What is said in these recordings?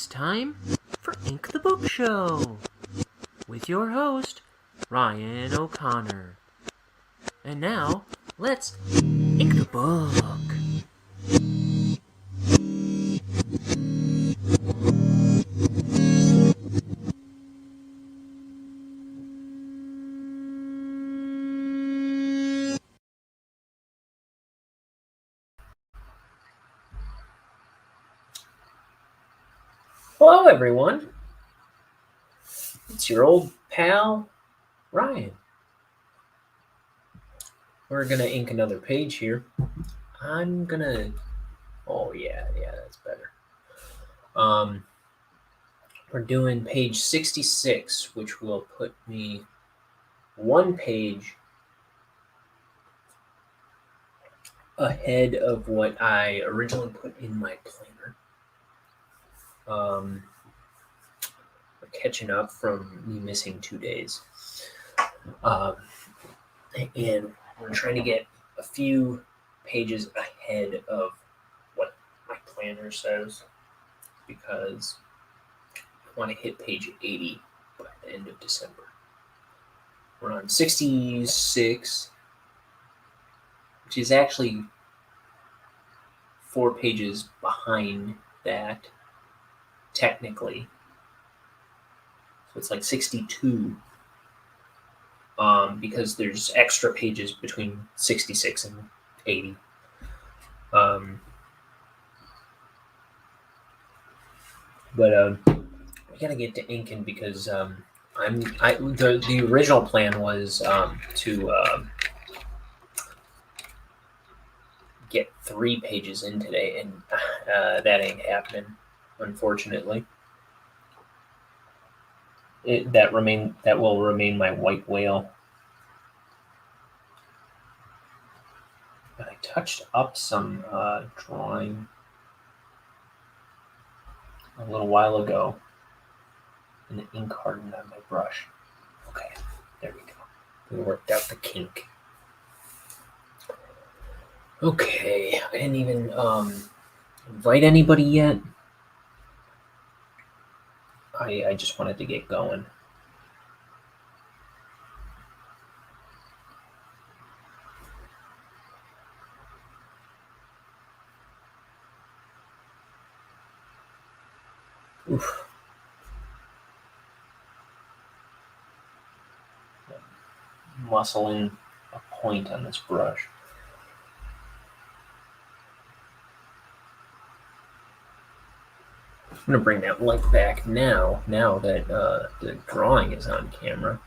It's time for Ink the Book Show with your host, Ryan O'Connor. And now, let's ink the book. Hello, everyone. It's your old pal, Ryan. We're going to ink another page here. I'm going to... Oh, yeah, that's better. We're doing page 66, which will put me one page ahead of what I originally put in my planner. We're catching up from me missing 2 days. And we're trying to get a few pages ahead of what my planner says because I want to hit page 80 by the end of December. We're on 66, which is actually 4 pages behind that, technically. So it's like 62, because there's extra pages between 66 and 80. But we gotta get to inking because the original plan was to get 3 pages in today, and that ain't happening, unfortunately. That will remain my white whale. But I touched up some drawing a little while ago, and the ink hardened on my brush. Okay, there we go. We worked out the kink. Okay, I didn't even invite anybody yet. I just wanted to get going. Oof. Muscling a point on this brush. I'm going to bring that light back now that the drawing is on camera.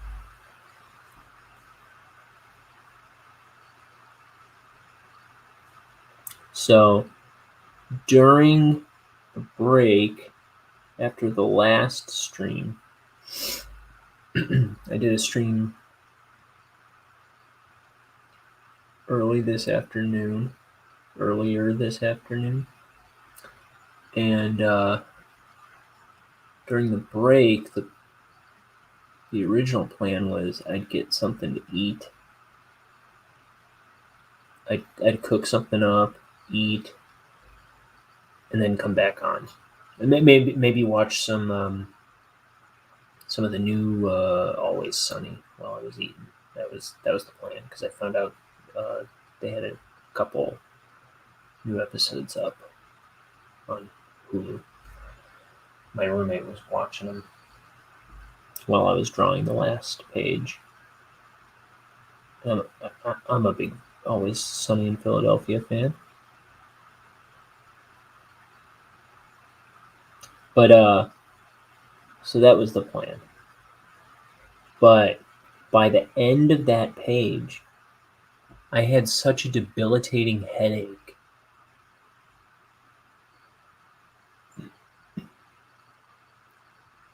So, during the break, after the last stream, I did a stream earlier this afternoon, and during the break, the original plan was I'd get something to eat. I'd cook something up, eat, and then come back on, and maybe watch some of the new Always Sunny while I was eating. That was the plan because I found out they had a couple new episodes up on Hulu. My roommate was watching them while I was drawing the last page. I'm a big Always Sunny in Philadelphia fan. But so that was the plan. But by the end of that page, I had such a debilitating headache.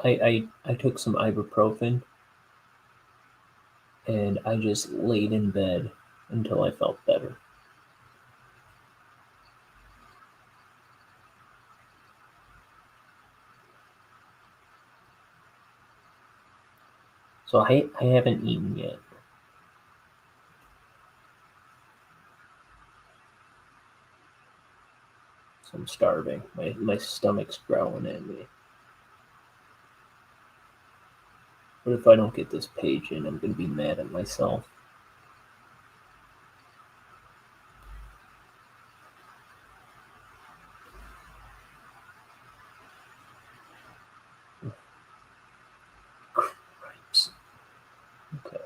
I took some ibuprofen, and I just laid in bed until I felt better. So I haven't eaten yet. So I'm starving. My stomach's growling at me. But if I don't get this page in, I'm going to be mad at myself. Cripes. Okay.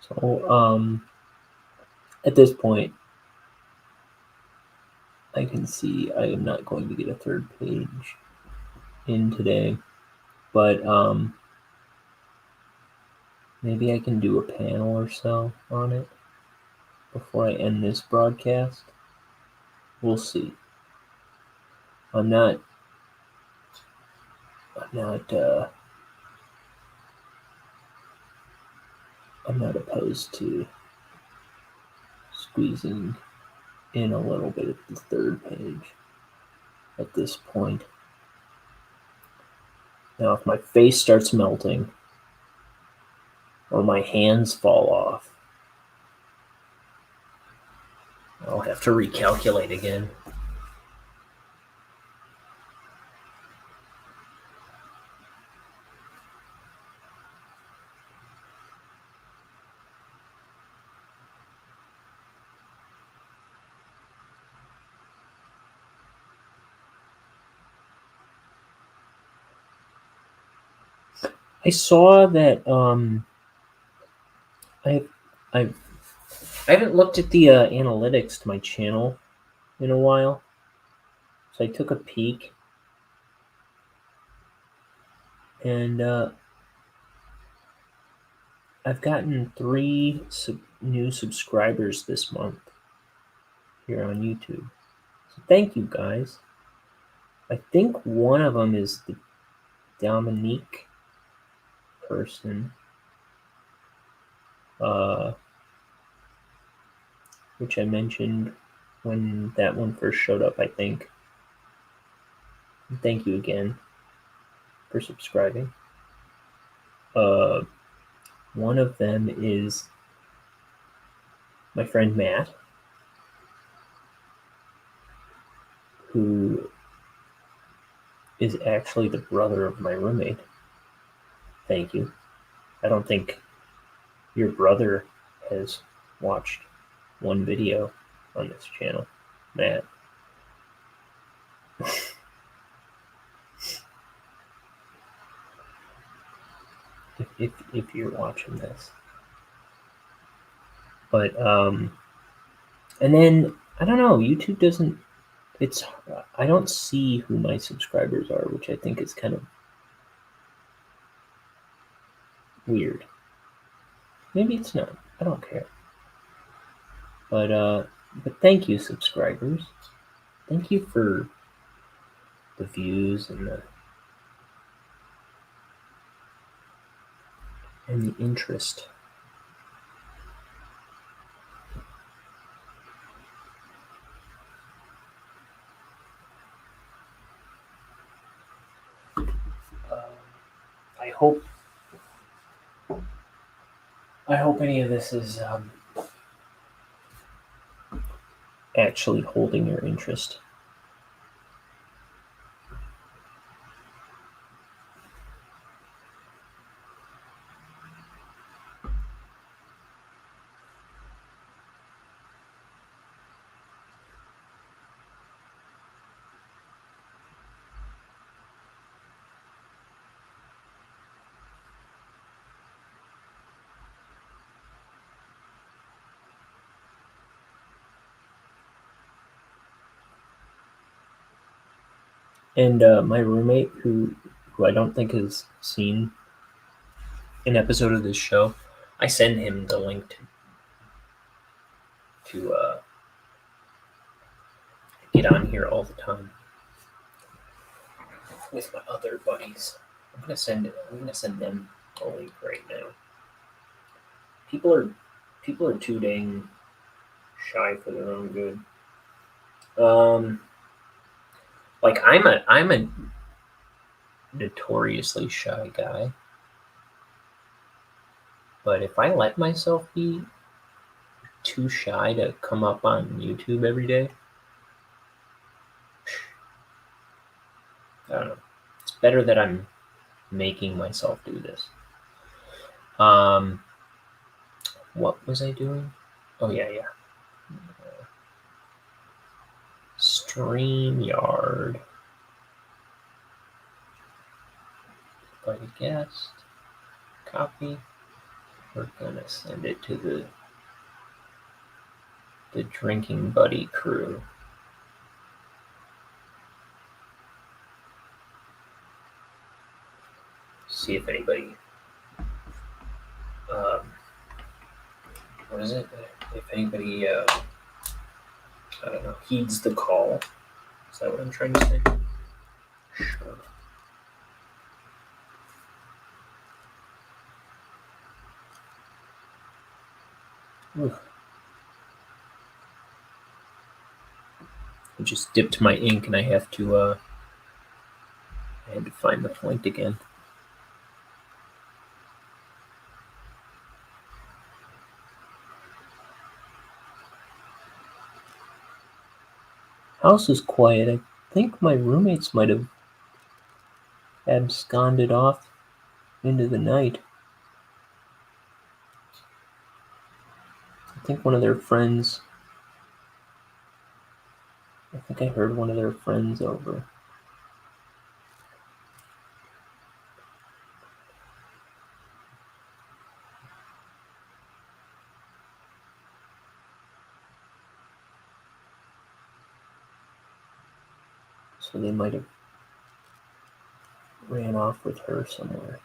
So, at this point, I can see I am not going to get a third page in today, but maybe I can do a panel or so on it before I end this broadcast. We'll see. I'm not opposed to squeezing in a little bit at the third page at this point. Now, if my face starts melting or my hands fall off, I'll have to recalculate again. I saw that I haven't looked at the analytics to my channel in a while, so I took a peek, and I've gotten 3 new subscribers this month here on YouTube. So thank you guys. I think one of them is the Dominique person, which I mentioned when that one first showed up, I think. Thank you again for subscribing. One of them is my friend Matt, who is actually the brother of my roommate. Thank you. I don't think your brother has watched one video on this channel, Matt. if you're watching this. But and then I don't know, YouTube doesn't, I don't see who my subscribers are, which I think is kind of weird. Maybe it's not. I don't care. But thank you, subscribers. Thank you for the views and the interest. I hope any of this is actually holding your interest. And my roommate, who I don't think has seen an episode of this show, I send him the link to get on here all the time with my other buddies. I'm gonna send them a link right now. People are too dang shy for their own good. Like I'm a notoriously shy guy, but if I let myself be too shy to come up on YouTube every day, I don't know. It's better that I'm making myself do this. What was I doing? Oh yeah. StreamYard. Invite a guest. Copy. We're gonna send it to the drinking buddy crew. See if anybody what is it? If anybody I don't know, heeds the call. Is that what I'm trying to say? Sure. Oof. I just dipped my ink and I had to find the point again. House is quiet. I think my roommates might have absconded off into the night. I think one of their friends. I think I heard one of their friends over. So they might have ran off with her somewhere.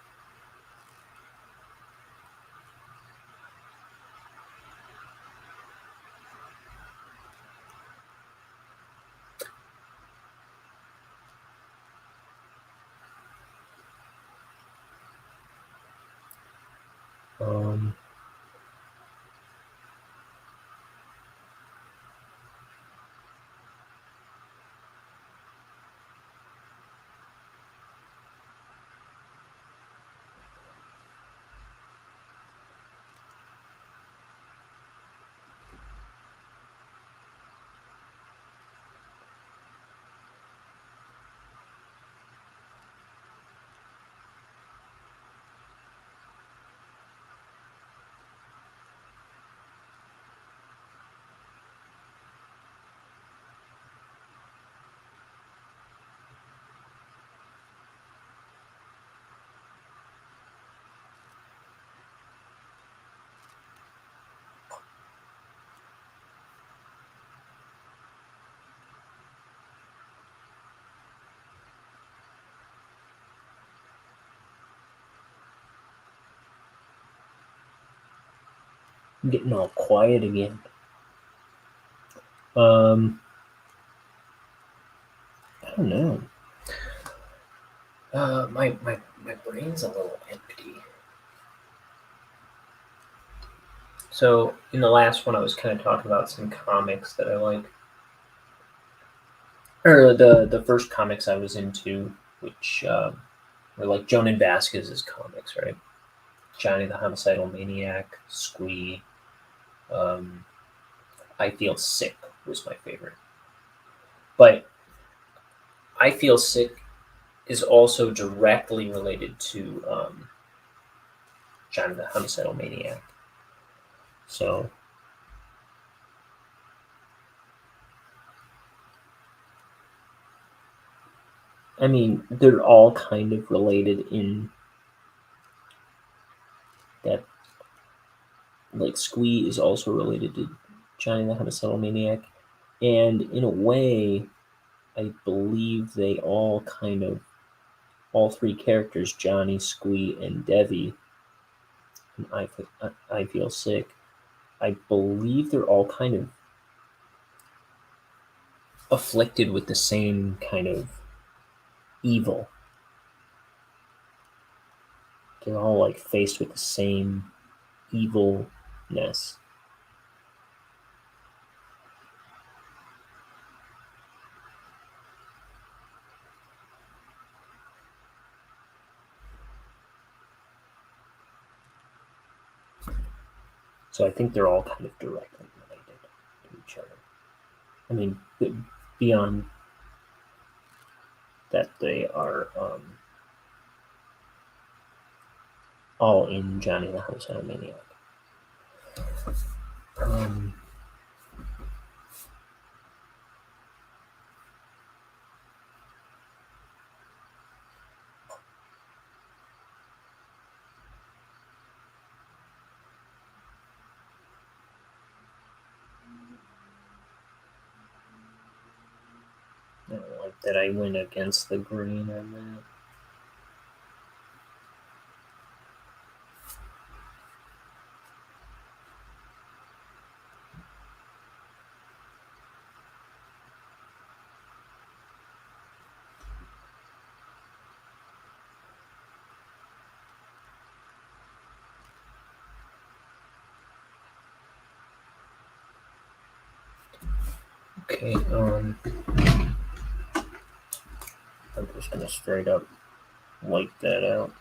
I'm getting all quiet again. I don't know. My brain's a little empty. So in the last one, I was kind of talking about some comics that I like, or the first comics I was into, which were like Jonan Vasquez's comics, right? Johnny the Homicidal Maniac, Squee. I Feel Sick was my favorite, but I Feel Sick is also directly related to Johnny the Homicidal Maniac. So, I mean, they're all kind of related in that, like, Squee is also related to Johnny the Homicidal Maniac, and in a way, I believe they all kind of, all three characters, Johnny, Squee, and Devi, and I Feel Sick, I believe they're all kind of afflicted with the same kind of evil. They're all like faced with the same evilness. So I think they're all kind of directly related to each other. I mean, beyond that, they are all in Johnny the Homicidal Maniac. I don't like that I went against the green on that. Okay, I'm just gonna straight up wipe that out.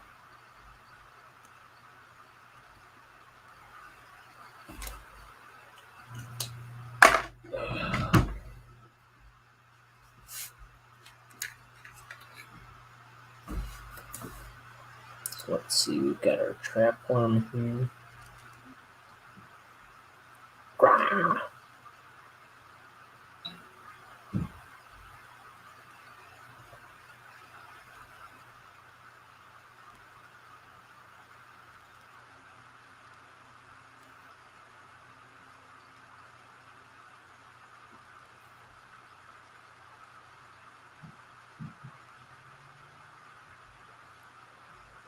So let's see, we've got our trap one here. Grah!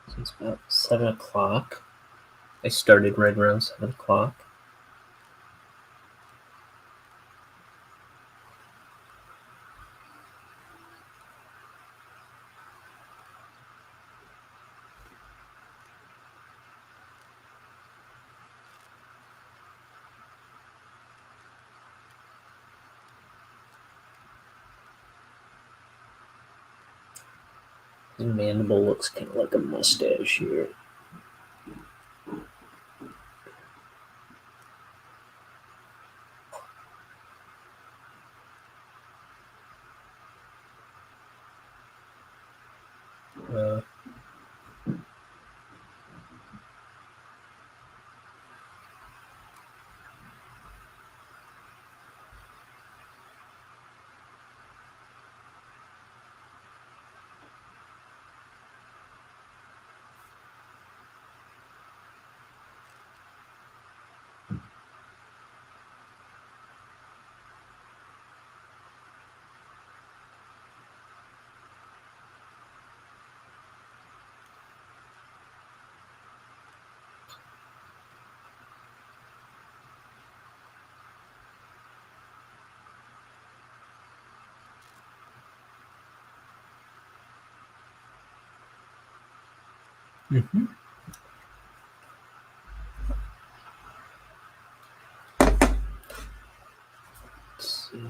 So it's about 7 o'clock. I started right around 7 o'clock. The mandible looks kind of like a mustache here. Mm-hmm. Let's see.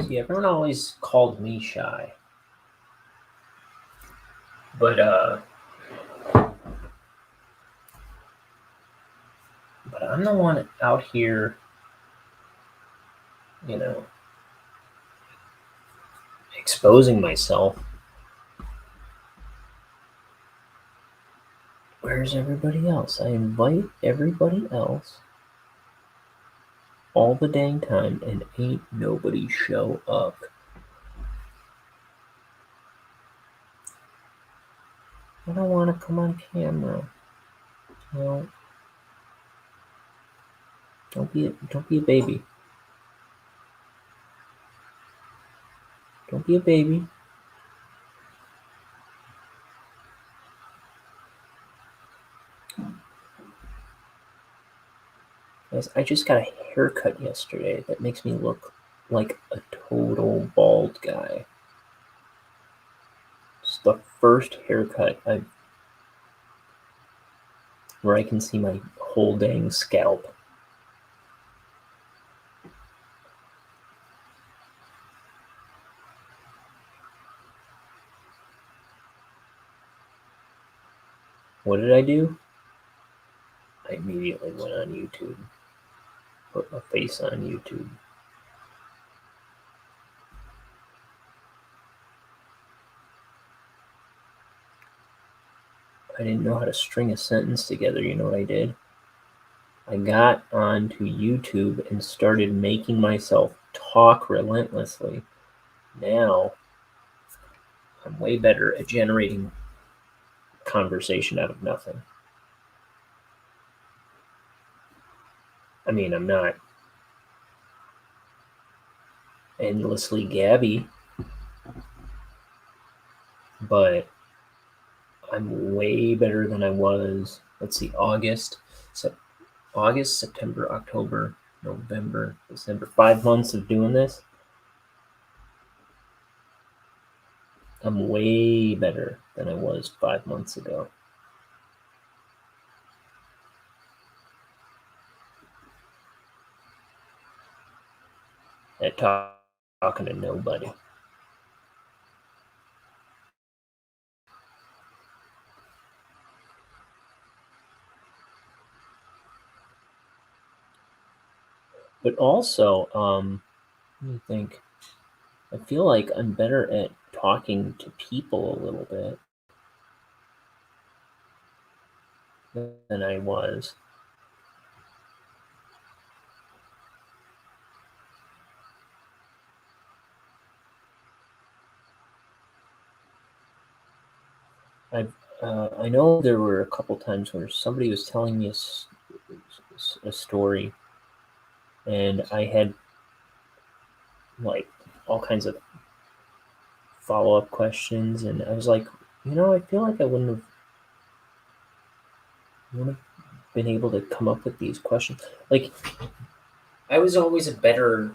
See, everyone always called me shy. But I'm the one out here, exposing myself. Where's everybody else? I invite everybody else all the dang time, and ain't nobody show up. I don't want to come on camera. No. Don't be a baby. Don't be a baby. Guys, I just got a haircut yesterday that makes me look like a total bald guy. It's the first haircut where I can see my whole dang scalp. What did I do? I immediately went on YouTube. Put my face on YouTube. I didn't know how to string a sentence together. You know what I did? I got onto YouTube and started making myself talk relentlessly. Now, I'm way better at generating conversation out of nothing. I mean, I'm not endlessly gabby, but I'm way better than I was. Let's see, August, September, October, November, December. 5 months of doing this. I'm way better than I was 5 months ago. At talking to nobody. But also, let me think. I feel like I'm better at talking to people a little bit than I was. I know there were a couple times where somebody was telling me a story, and I had like all kinds of follow-up questions, and I was like, I feel like I wouldn't have been able to come up with these questions. Like, I was always a better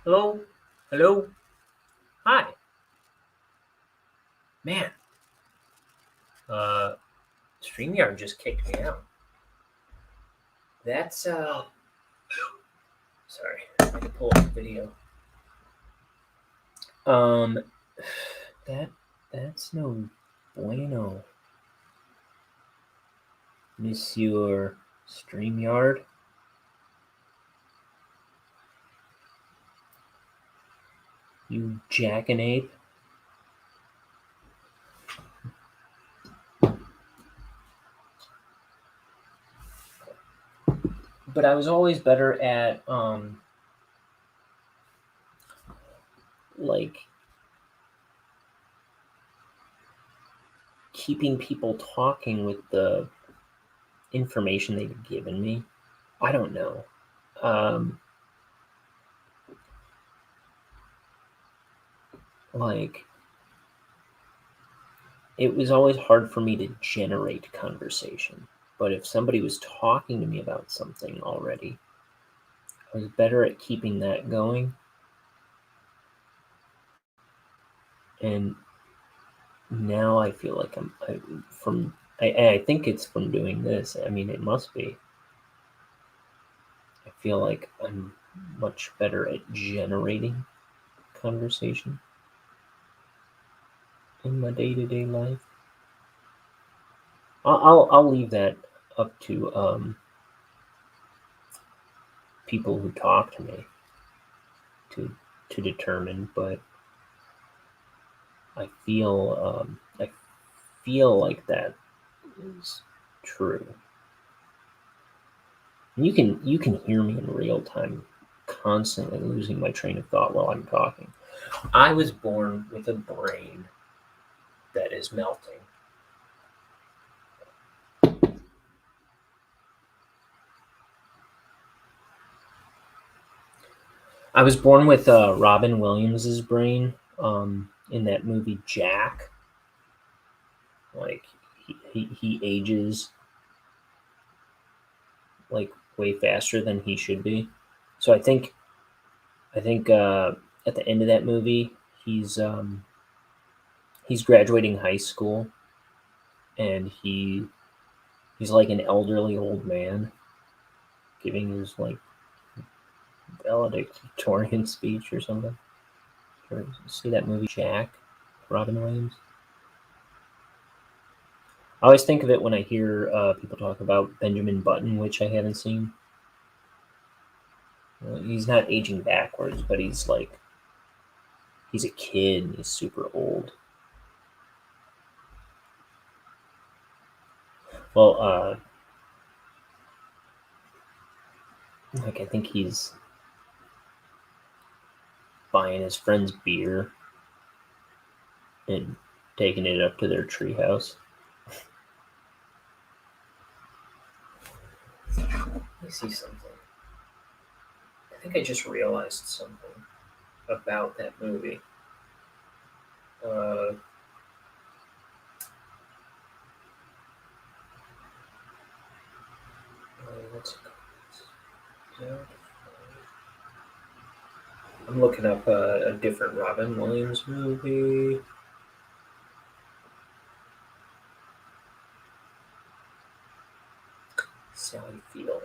hello, hello, hi, man. StreamYard just kicked me out. That's sorry, I had to pull up the video. That's no bueno, Monsieur StreamYard. You jackanape. But I was always better at like keeping people talking with the information they've given me. I don't know. Like, it was always hard for me to generate conversation. But if somebody was talking to me about something already, I was better at keeping that going. And now I feel like I think it's from doing this. I mean, it must be. I feel like I'm much better at generating conversation in my day-to-day life. I'll leave that up to people who talk to me to determine, but I feel like that is true. And you can hear me in real time, constantly losing my train of thought while I'm talking. I was born with a brain that is melting. I was born with Robin Williams's brain in that movie Jack. Like he ages like way faster than he should be. So I think at the end of that movie he's graduating high school and he's like an elderly old man giving his like valedictorian speech or something. See that movie Jack, Robin Williams? I always think of it when I hear people talk about Benjamin Button, which I haven't seen. He's not aging backwards, but he's a kid and he's super old. Well, I think he's buying his friend's beer and taking it up to their treehouse. Let me see something. I think I just realized something about that movie. What's it called? I'm looking up a different Robin Williams movie. Sally Field.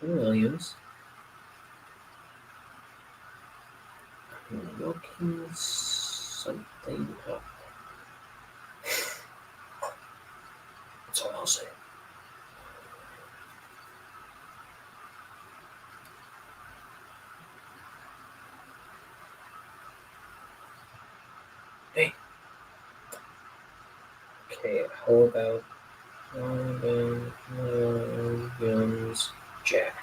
Williams. I'm looking something up. That's all I'll say. Hey. Okay, how about Robin Williams Jack?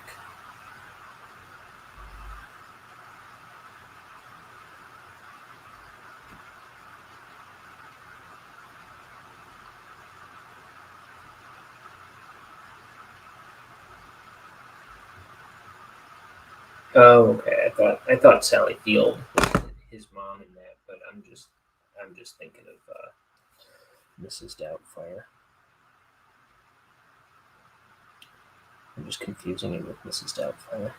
Oh, okay. I thought Sally Field was his mom in that, but I'm just thinking of Mrs. Doubtfire. I'm just confusing it with Mrs. Doubtfire.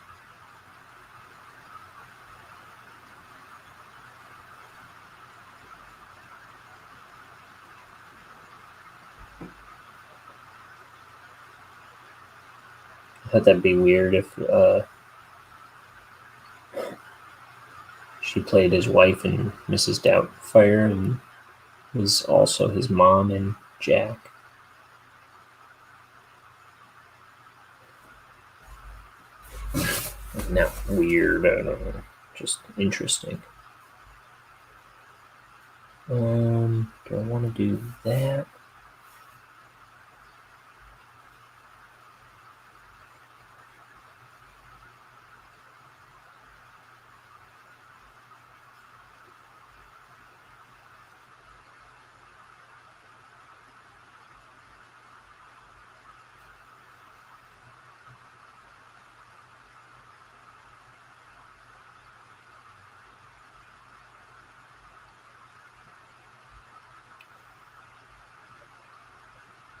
I thought that'd be weird if she played his wife in Mrs. Doubtfire, and was also his mom and Jack. Not weird, I don't know, just interesting. Do I want to do that?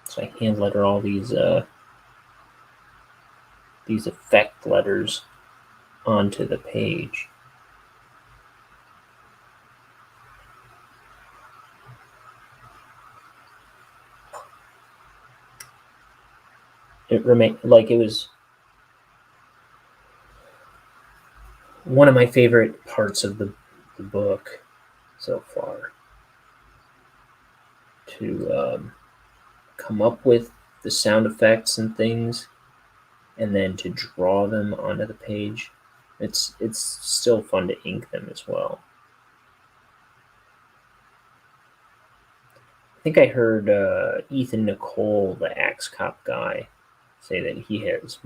So I hand letter all these effect letters onto the page. It remained like it was one of my favorite parts of the book so far, to come up with the sound effects and things, and then to draw them onto the page. It's still fun to ink them as well. I think I heard Ethan Nicole, the Axe Cop guy, say that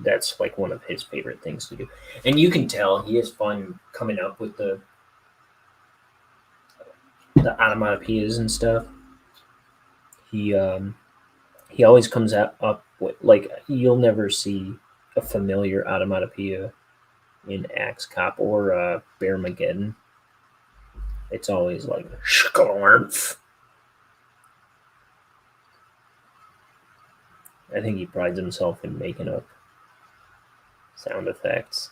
that's like one of his favorite things to do. And you can tell he has fun coming up with the onomatopoeias and stuff. He always comes up with, like, you'll never see a familiar onomatopoeia in Axe Cop or Bearmageddon. It's always like Shkarmf. I think he prides himself in making up sound effects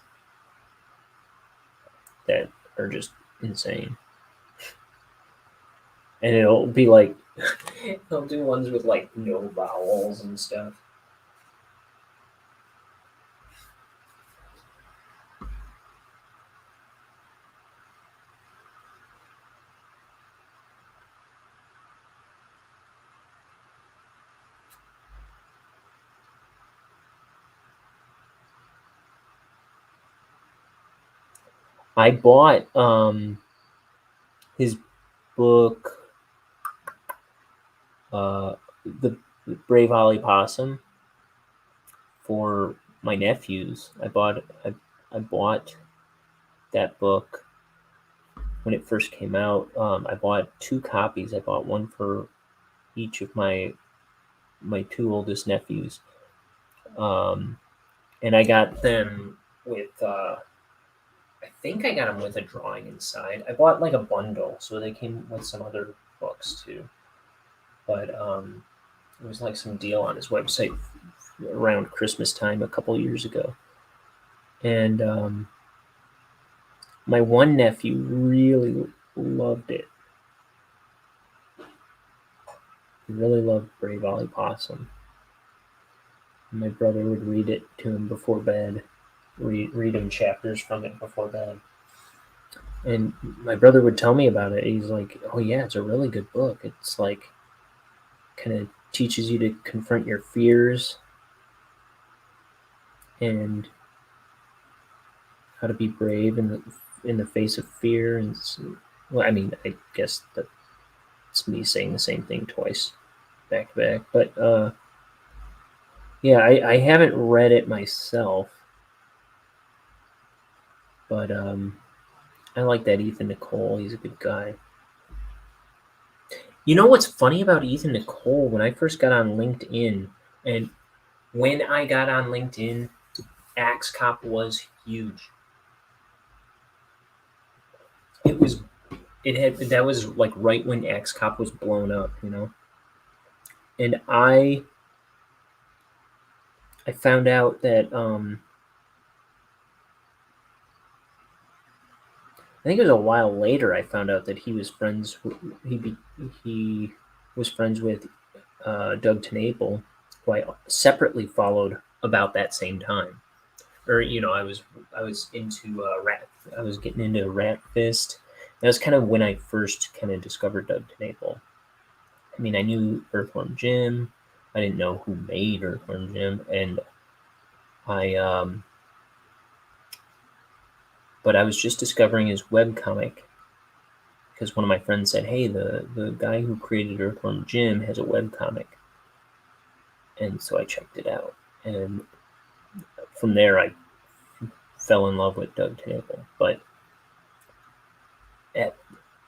that are just insane. And it'll be like, they'll do ones with like no vowels and stuff. I bought his book, the Brave Ollie Possum, for my nephews. I bought that book when it first came out. I bought 2 copies. I bought one for each of my 2 oldest nephews, and I got them with. I think I got them with a drawing inside. I bought like a bundle, so they came with some other books too. But it was like some deal on his website around Christmas time a couple years ago. And my one nephew really loved it. He really loved Brave Ollie Possum. My brother would read it to him before bed, read him chapters from it before bed. And my brother would tell me about it. He's like, "Oh yeah, it's a really good book. It's like kind of teaches you to confront your fears and how to be brave in the face of fear." And well, I mean, I guess that's me saying the same thing twice back to back. But yeah, I haven't read it myself, but I like that Ethan Nicole. He's a good guy. You know what's funny about Ethan Nicole? When I first got on LinkedIn, and when I got on LinkedIn, Axe Cop was huge. That was like right when Axe Cop was blown up, you know. And I found out that I think it was a while later. I found out that he was friends. He was friends with Doug TenNapel, who I separately followed about that same time. Or I was into Rat. I was getting into Rat Fist, That was kind of when I first kind of discovered Doug TenNapel. I mean, I knew Earthworm Jim. I didn't know who made Earthworm Jim, and but I was just discovering his webcomic because one of my friends said, "Hey, the guy who created Earthworm Jim has a webcomic," and so I checked it out, and from there I fell in love with Doug TenNapel. But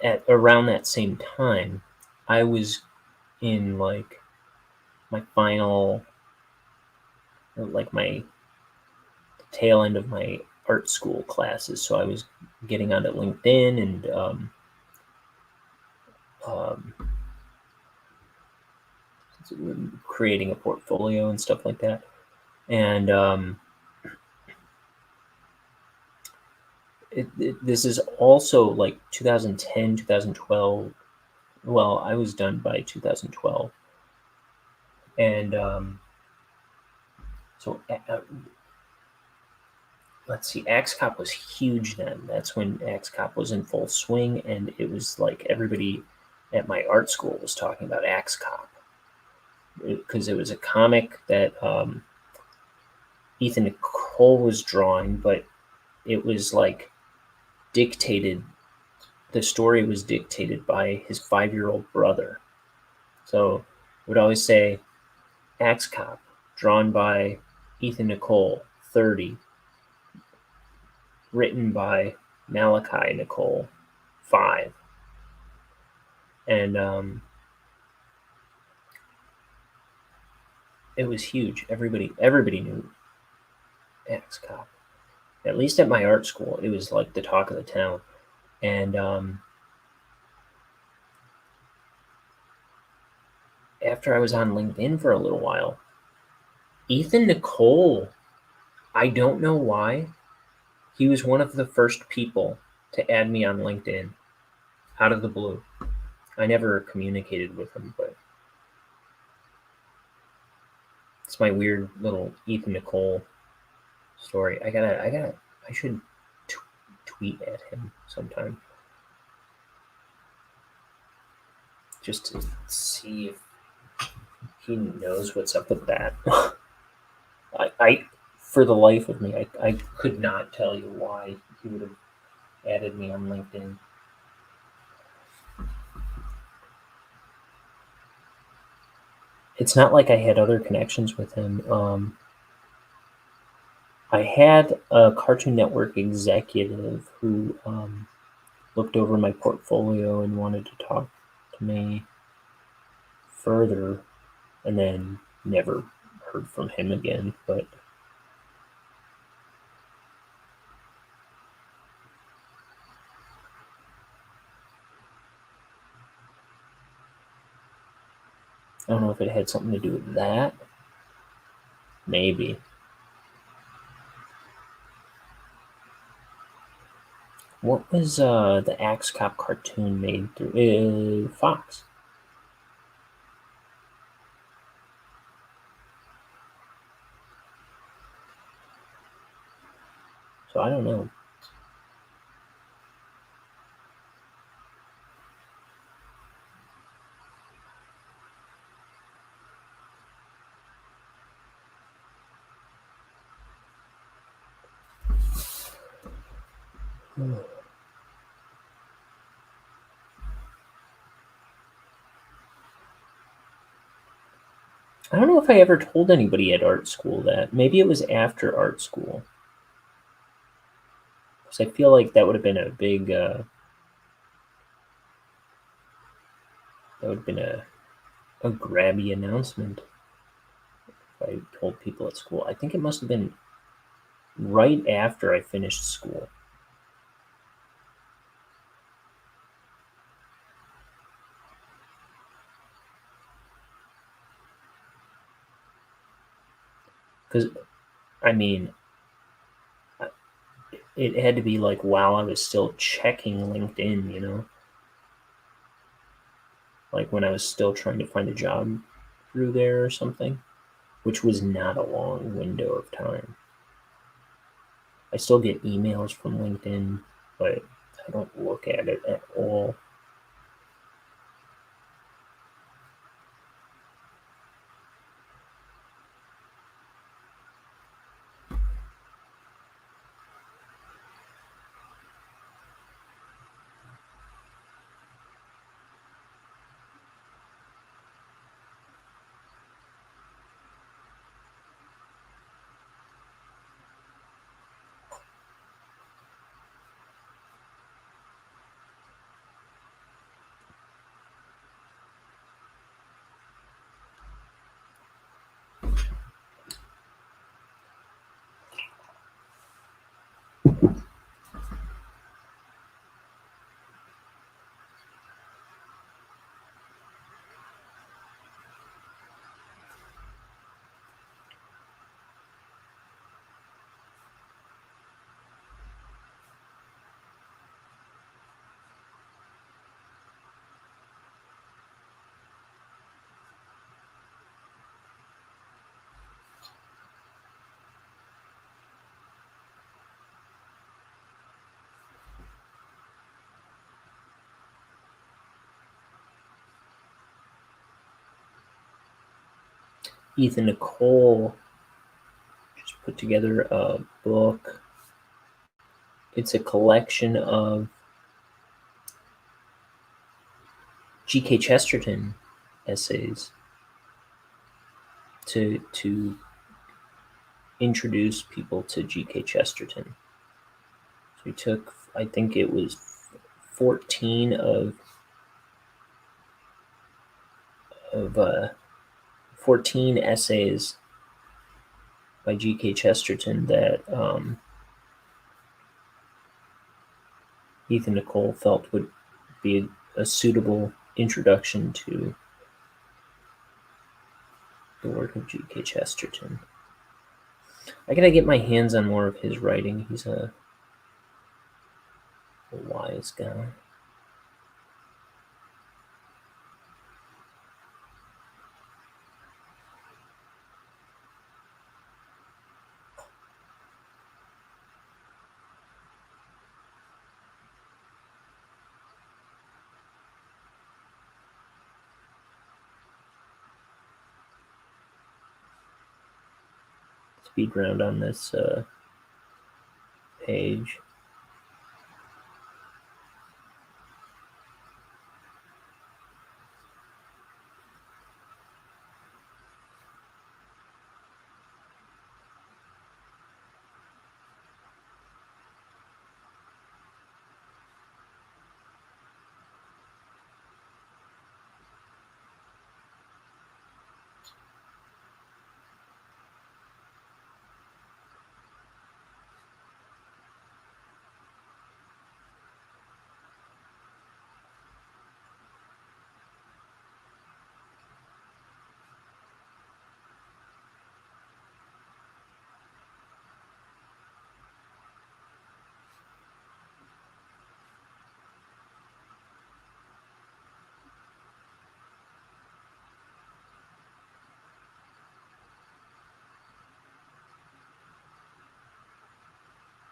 at around that same time, I was in like my final, like my tail end of my art school classes, so I was getting onto LinkedIn and creating a portfolio and stuff like that. And this is also like 2010, 2012. Well, I was done by 2012. And so let's see, Axe Cop was huge then. That's when Axe Cop was in full swing, and it was like everybody at my art school was talking about Axe Cop. Because it was a comic that Ethan Nicole was drawing, but it was like dictated. The story was dictated by his 5-year-old brother. So it would always say, Axe Cop, drawn by Ethan Nicole, 30, written by Malachi Nicole, 5. And it was huge. Everybody knew Axe Cop. At least at my art school, it was like the talk of the town. And after I was on LinkedIn for a little while, Ethan Nicole, I don't know why, he was one of the first people to add me on LinkedIn out of the blue. I never communicated with him, but it's my weird little Ethan Nicole story. I should tweet at him sometime just to see if he knows what's up with that. I for the life of me, I could not tell you why he would have added me on LinkedIn. It's not like I had other connections with him. I had a Cartoon Network executive who looked over my portfolio and wanted to talk to me further, and then never heard from him again. But I don't know if it had something to do with that. Maybe. What was the Axe Cop cartoon made through Fox? So I don't know. I don't know if I ever told anybody at art school that. Maybe it was after art school. Because I feel like that would have been a big, that would have been a grabby announcement if I told people at school. I think it must have been right after I finished school. Because, I mean, it had to be like while I was still checking LinkedIn, you know? Like when I was still trying to find a job through there or something, which was not a long window of time. I still get emails from LinkedIn, but I don't look at it at all. Ethan Nicole just put together a book. It's a collection of G.K. Chesterton essays to introduce people to G.K. Chesterton. So he took, I think it was 14 of 14 essays by G.K. Chesterton that Ethan Nicole felt would be a suitable introduction to the work of G.K. Chesterton. I gotta get my hands on more of his writing. He's a wise guy. Speed round on this page.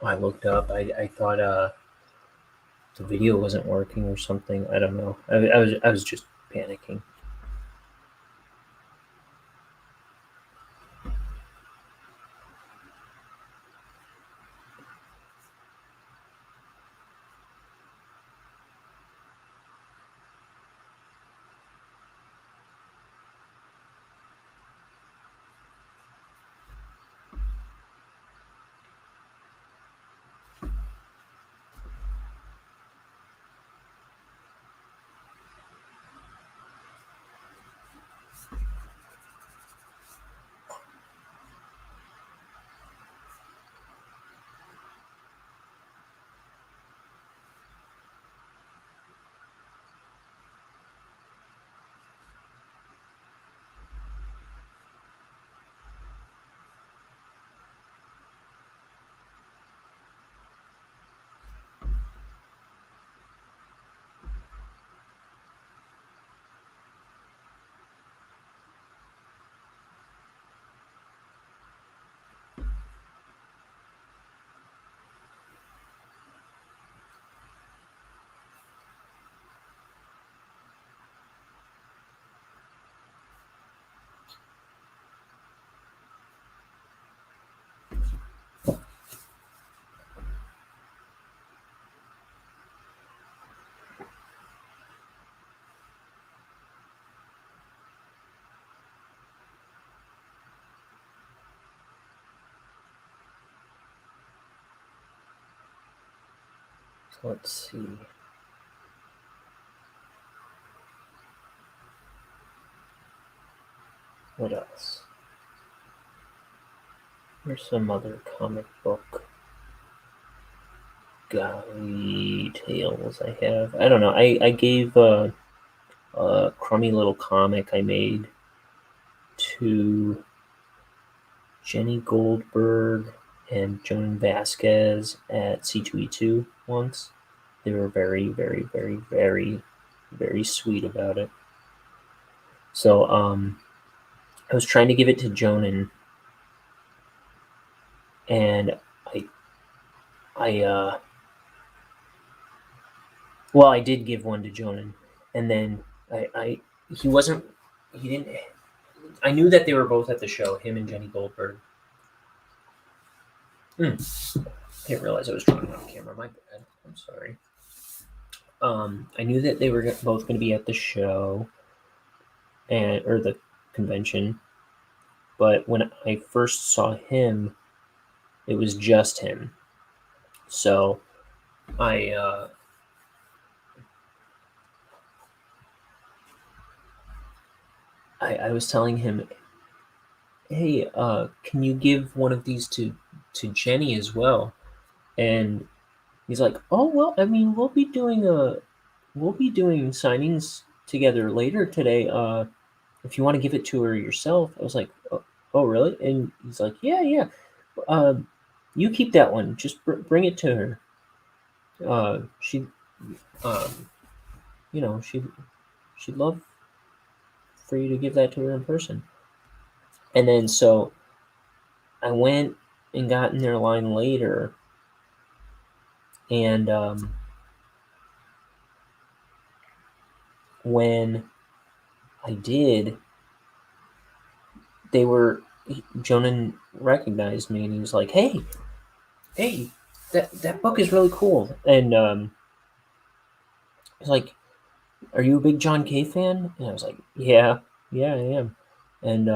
I looked up. I thought the video wasn't working or something. I don't know. I was just panicking. let's see. What else? There's some other comic book guy tales I have. I don't know. I gave a crummy little comic I made to Jenny Goldberg and Joan Vasquez at C2E2 once. They were very, very, very, very, very sweet about it. So I was trying to give it to Jonan, and I did give one to Jonan, and then he didn't. I knew that they were both at the show, him and Jenny Goldberg. I didn't realize I was drawing on camera. My bad. I'm sorry. I knew that they were both going to be at the show, or the convention. But when I first saw him, it was just him. So I was telling him, hey, can you give one of these to Jenny as well? And he's like, oh, well, I mean, we'll be doing signings together later today. If you want to give it to her yourself. I was like, oh really? And he's like, yeah. You keep that one. Just bring it to her. She'd love for you to give that to her in person. And then so I went and got in their line later, and when I did, Jonan recognized me, and he was like, hey, that book is really cool. And he's like, are you a big John Kay fan? And I was like, yeah, I am. And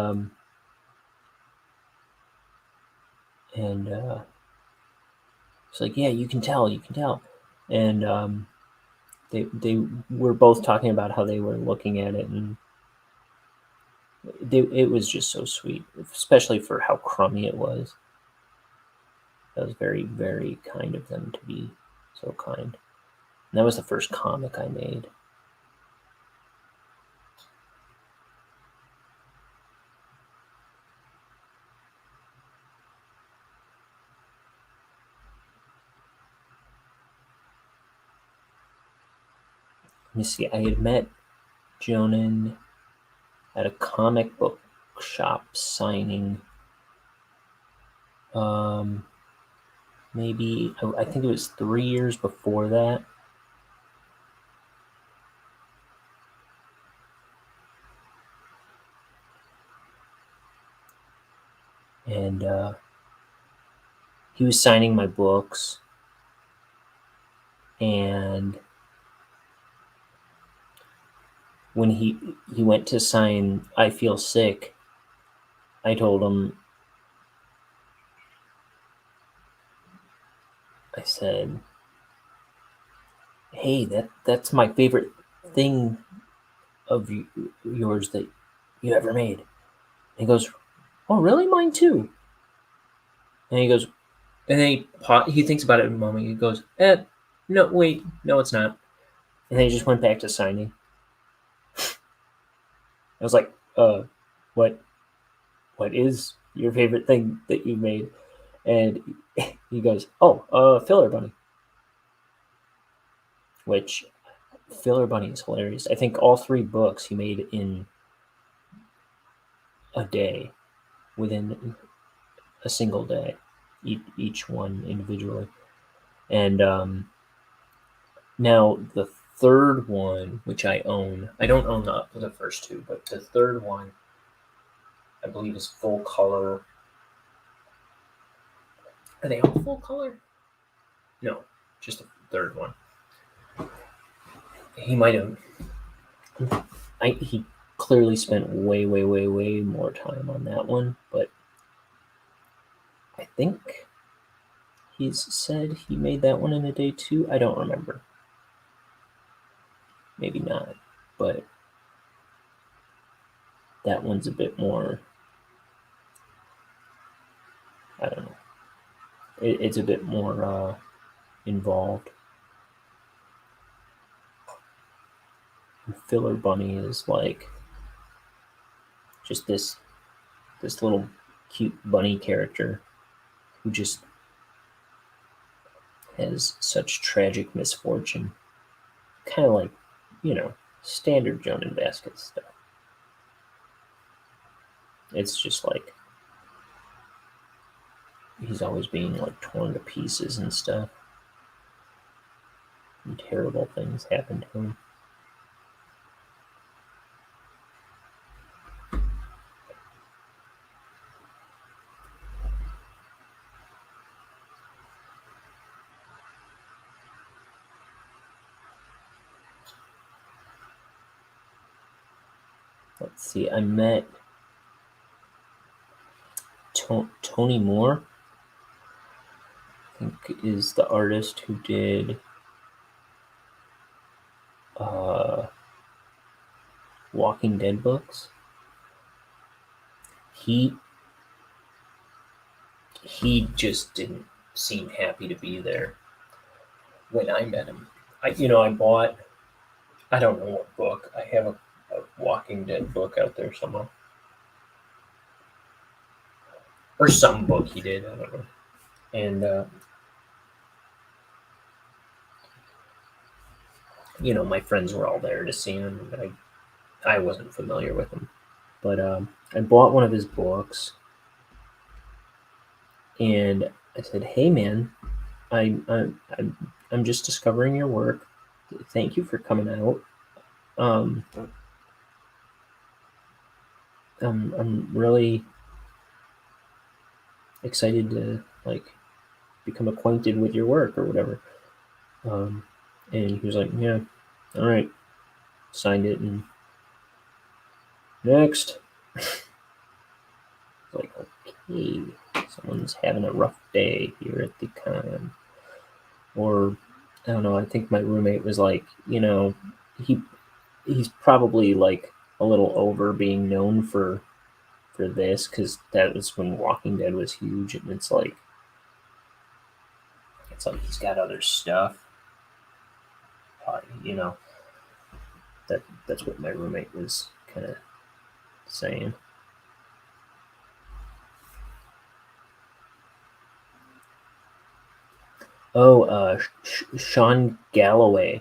it's like, yeah, you can tell. And they were both talking about how they were looking at it, and it was just so sweet, especially for how crummy it was. That was very, very kind of them to be so kind. And that was the first comic I made. Let me see. I had met Jonan at a comic book shop signing. Maybe I think it was 3 years before that. And he was signing my books, and when he went to sign I Feel Sick, I told him, I said, hey, that's my favorite thing of yours that you ever made. And he goes, oh, really? Mine too. And he goes, and then he thinks about it a moment. He goes, no, wait, no, it's not. And then he just went back to signing. I was like, what is your favorite thing that you made? And he goes, Filler Bunny. Which, Filler Bunny is hilarious. I think all 3 books he made in a day, within a single day, each one individually. And now the third one, which I own, I don't own the first 2, but the third one, I believe, is full color. Are they all full color? No, just the third one. He might have. He clearly spent way, way, way, way more time on that one, but I think he's said he made that one in a day too. I don't remember. Maybe not, but that one's a bit more, I don't know. It's a bit more involved. And Filler Bunny is like just this little cute bunny character who just has such tragic misfortune. Kind of like, standard Joan and Vasquez stuff. It's just like he's always being like torn to pieces and stuff. And terrible things happen to him. Let's see, I met Tony Moore, I think is the artist who did Walking Dead books. He just didn't seem happy to be there when I met him. I bought, I don't know what book. I have a Walking Dead book out there somewhere. Or some book he did, I don't know. And, my friends were all there to see him. And I wasn't familiar with him. But I bought one of his books. And I said, "Hey, man, I'm just discovering your work. Thank you for coming out. I'm really excited to become acquainted with your work or whatever." And he was like, "Yeah, all right." Signed it and next. Like, okay, someone's having a rough day here at the con. Or I don't know. I think my roommate was like, he's probably like a little over being known for this because that was when Walking Dead was huge, and it's like he's got other stuff. That's what my roommate was kind of saying. Oh, Sean Galloway.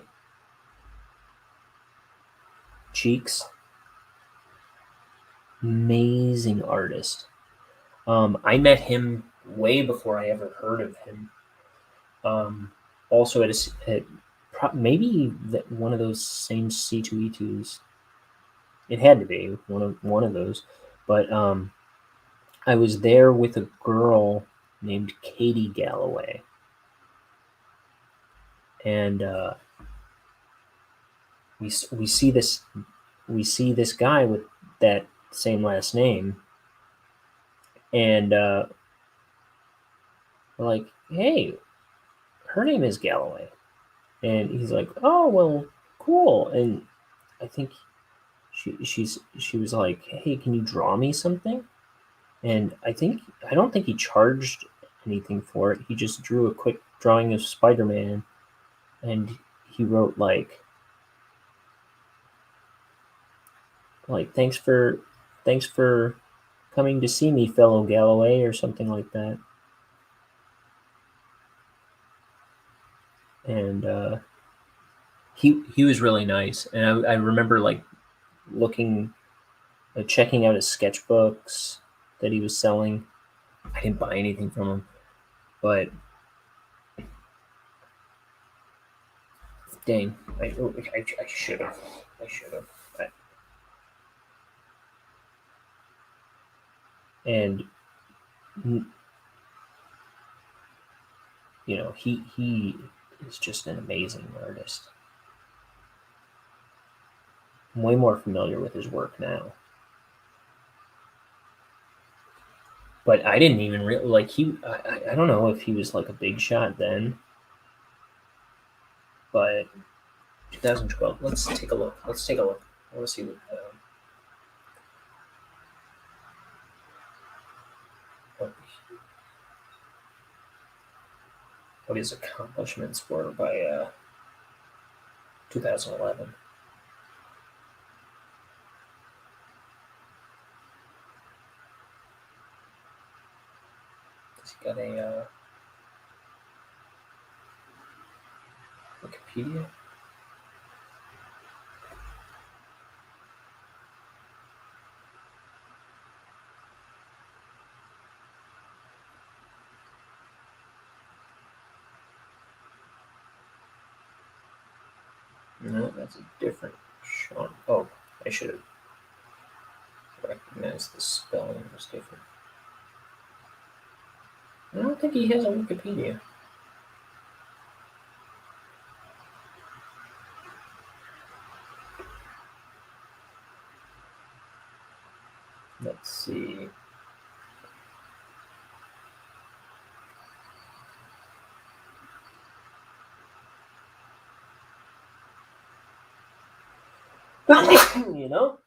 Cheeks. Amazing artist. I met him way before I ever heard of him. Also maybe one of those same C2E2s. It had to be one of those. But I was there with a girl named Katie Galloway. And we see this guy with that same last name, and we're like, "Hey, her name is Galloway," and he's like, "Oh, well, cool." And I think she was like, "Hey, can you draw me something?" And I don't think he charged anything for it. He just drew a quick drawing of Spider-Man, and he wrote like thanks for coming to see me, fellow Galloway, or something like that. And he was really nice, and I remember checking out his sketchbooks that he was selling. I didn't buy anything from him, but dang, I should have. And he is just an amazing artist. I'm way more familiar with his work now. But I didn't even like he. I don't know if he was like a big shot then, but 2012. Let's take a look. I want to see what what his accomplishments were by 2011. Has he got a Wikipedia? No, that's a different Sean. Oh, I should have recognized the spelling was different. I don't think he has a Wikipedia. Let's see. You know?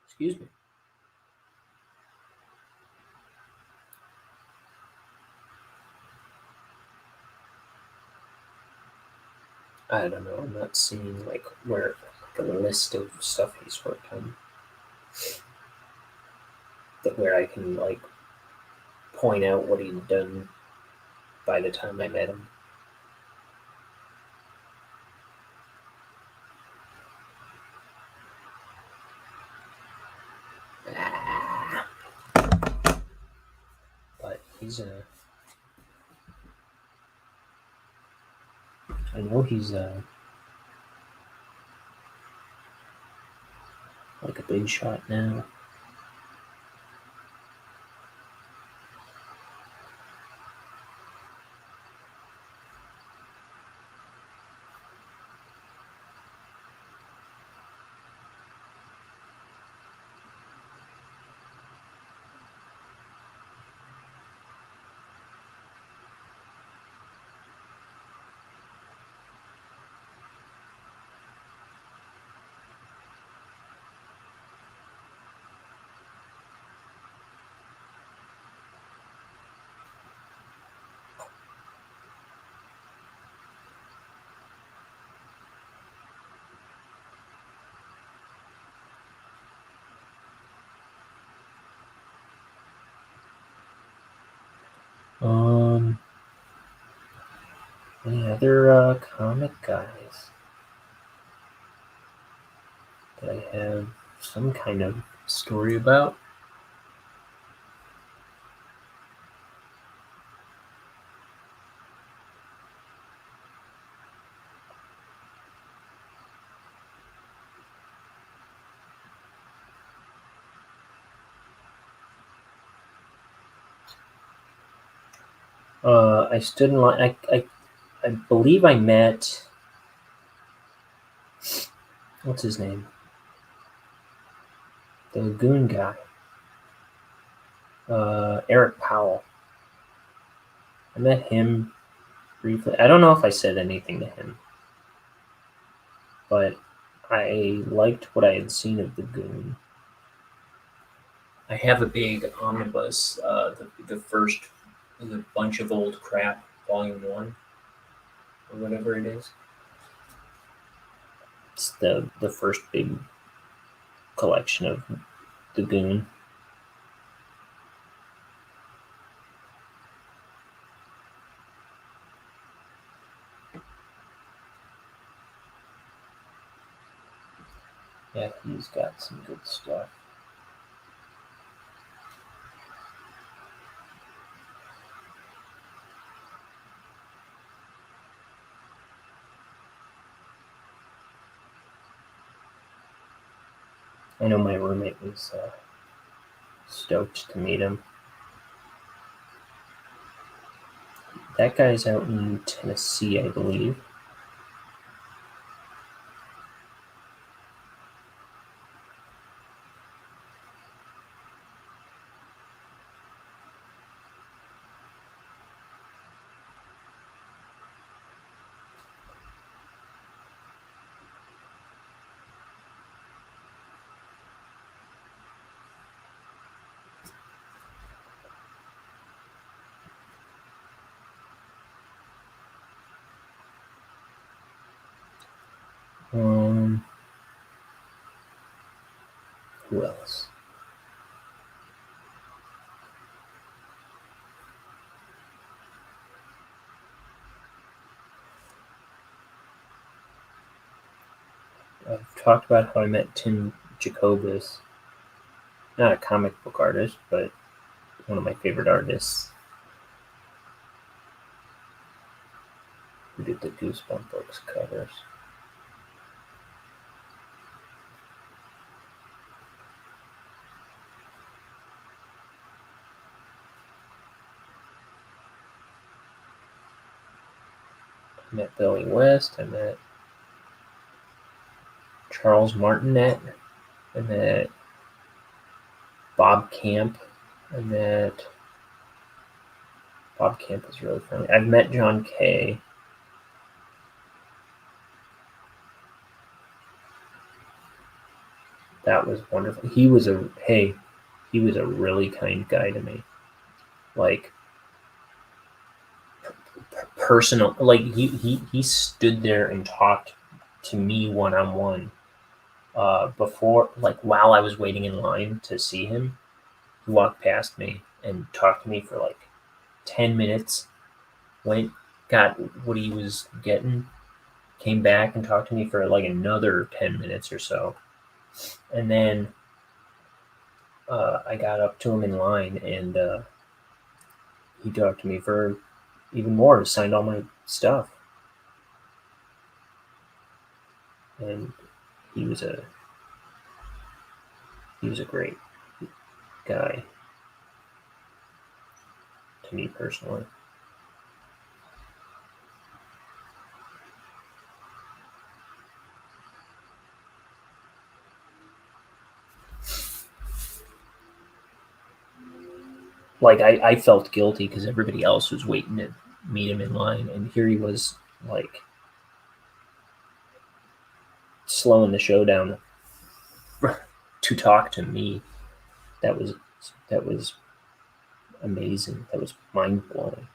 Excuse me. I don't know. I'm not seeing like where like a list of stuff he's worked on that where I can like point out what he'd done by the time I met him. But he's a. I know he's like a big shot now. Any other comic guys that I have some kind of story about? I stood in line. I believe I met. What's his name? The Lagoon guy. Eric Powell. I met him briefly. I don't know if I said anything to him, but I liked what I had seen of the Goon. I have a big omnibus, the first, the Bunch of Old Crap, Volume 1, or whatever it is. It's the first big collection of the Goon. Yeah, he's got some good stuff. I know my roommate was stoked to meet him. That guy's out in Tennessee, I believe. Um, who else? I've talked about how I met Tim Jacobus. Not a comic book artist, but one of my favorite artists who did the Goosebump books covers. I met Billy West. I met Charles Martinet. I met Bob Camp. I met Bob Camp is really funny. I've met John Kay. That was wonderful. He was a really kind guy to me. Like personal, like he stood there and talked to me one-on-one before, like while I was waiting in line to see him. He walked past me and talked to me for like 10 minutes, got what he was getting, came back and talked to me for like another 10 minutes or so. And then I got up to him in line, and he talked to me for even more, signed all my stuff. And he was a great guy to me personally. Like I felt guilty because everybody else was waiting to meet him in line, and here he was, like slowing the show down to talk to me. That was amazing. That was mind blowing.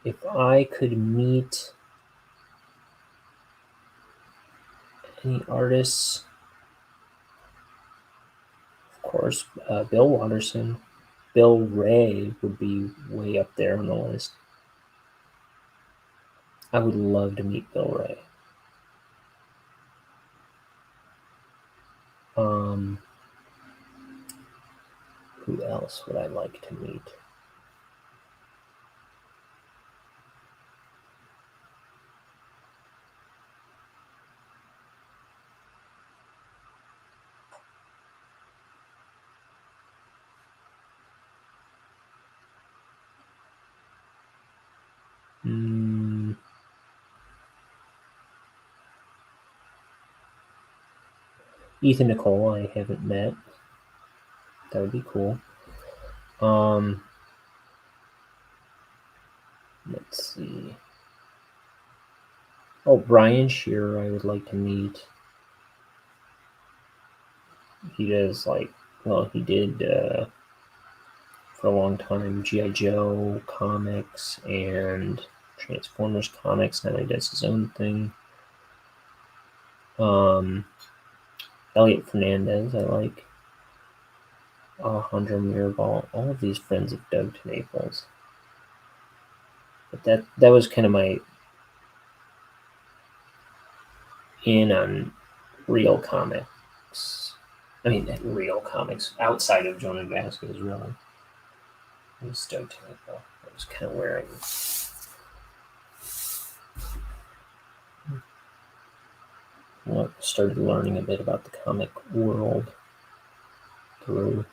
If I could meet any artists, of course, Bill Watterson, Bill Ray would be way up there on the list. I would love to meet Bill Ray. Who else would I like to meet? Ethan Nicole, I haven't met. That would be cool. Let's see. Oh, Brian Shearer, I would like to meet. He does he did for a long time G.I. Joe comics and Transformers comics. Now he does his own thing. Elliot Fernandez, I like. Alejandro Mirabal, all of these friends of Doug Naples. But that was kind of my in on real comics. I mean, real comics outside of Jonah Vasquez, really. It was Doug Naples. That was kind of where I started learning a bit about the comic world through.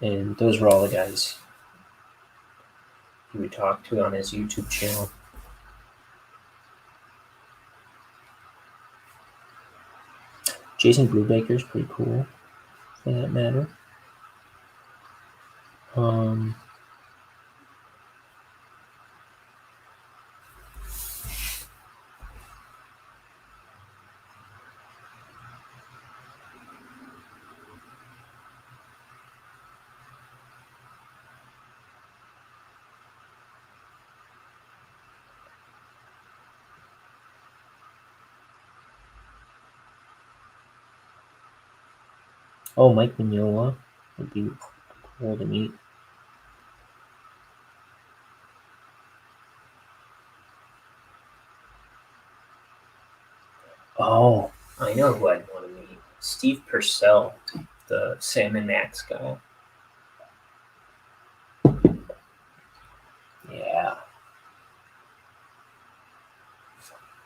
And those were all the guys he would talk to on his YouTube channel. Jason Brubaker's pretty cool, for that matter. Oh, Mike Mignola would be cool to meet. Oh, I know who I'd want to meet. Steve Purcell, the Sam and Max guy. Yeah.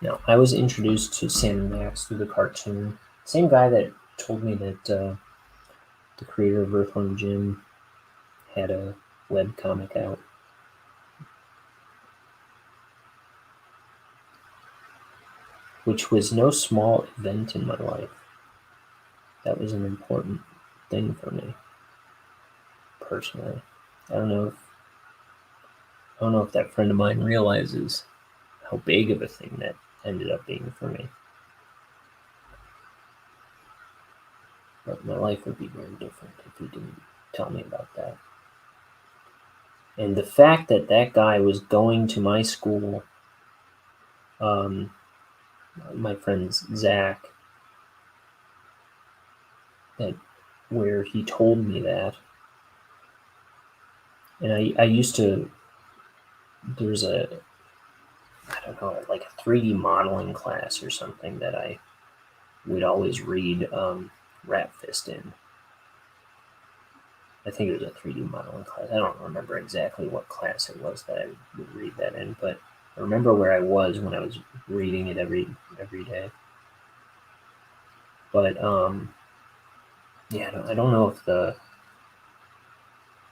No, I was introduced to Sam and Max through the cartoon. Same guy that told me that the creator of Earthworm Jim had a web comic out. Which was no small event in my life. That was an important thing for me, personally. I don't know if that friend of mine realizes how big of a thing that ended up being for me. But my life would be very different if he didn't tell me about that. And the fact that that guy was going to my school, my friend Zach, where he told me that, and I used to, there's I don't know, like a 3D modeling class or something that I would always read Rat Fist in. I think it was a 3D modeling class. I don't remember exactly what class it was that I would read that in, but I remember where I was when I was reading it every day. But yeah, I don't know if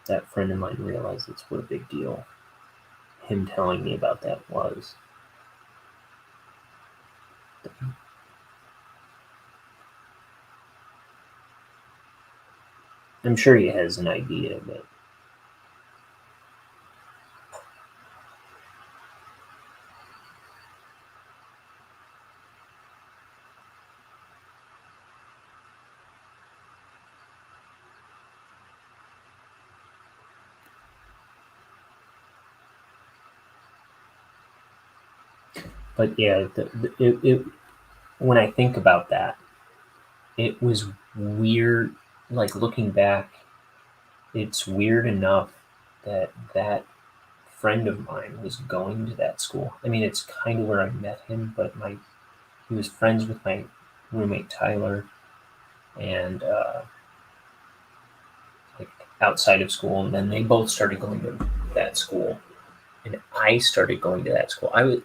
that friend of mine realizes what a big deal him telling me about that was. I'm sure he has an idea, but yeah, it when I think about that, it was weird. Like looking back, it's weird enough that that friend of mine was going to that school. I mean, it's kind of where I met him, but he was friends with my roommate Tyler, and like outside of school, and then they both started going to that school, and I started going to that school. I was,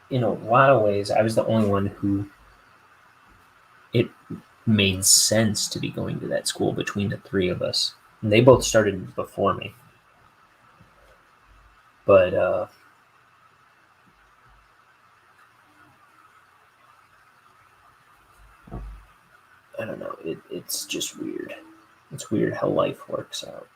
in a lot of ways, I was the only one who it made sense to be going to that school between the three of us. And they both started before me. But I don't know. It's just weird. It's weird how life works out.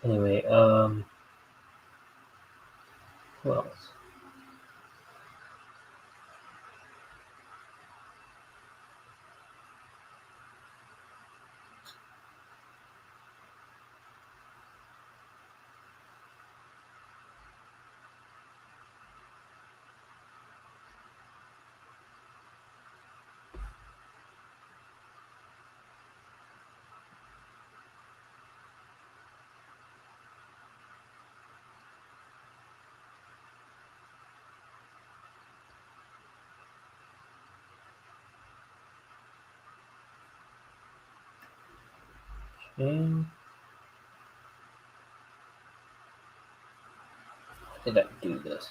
Anyway, who else? Okay. How did I do this?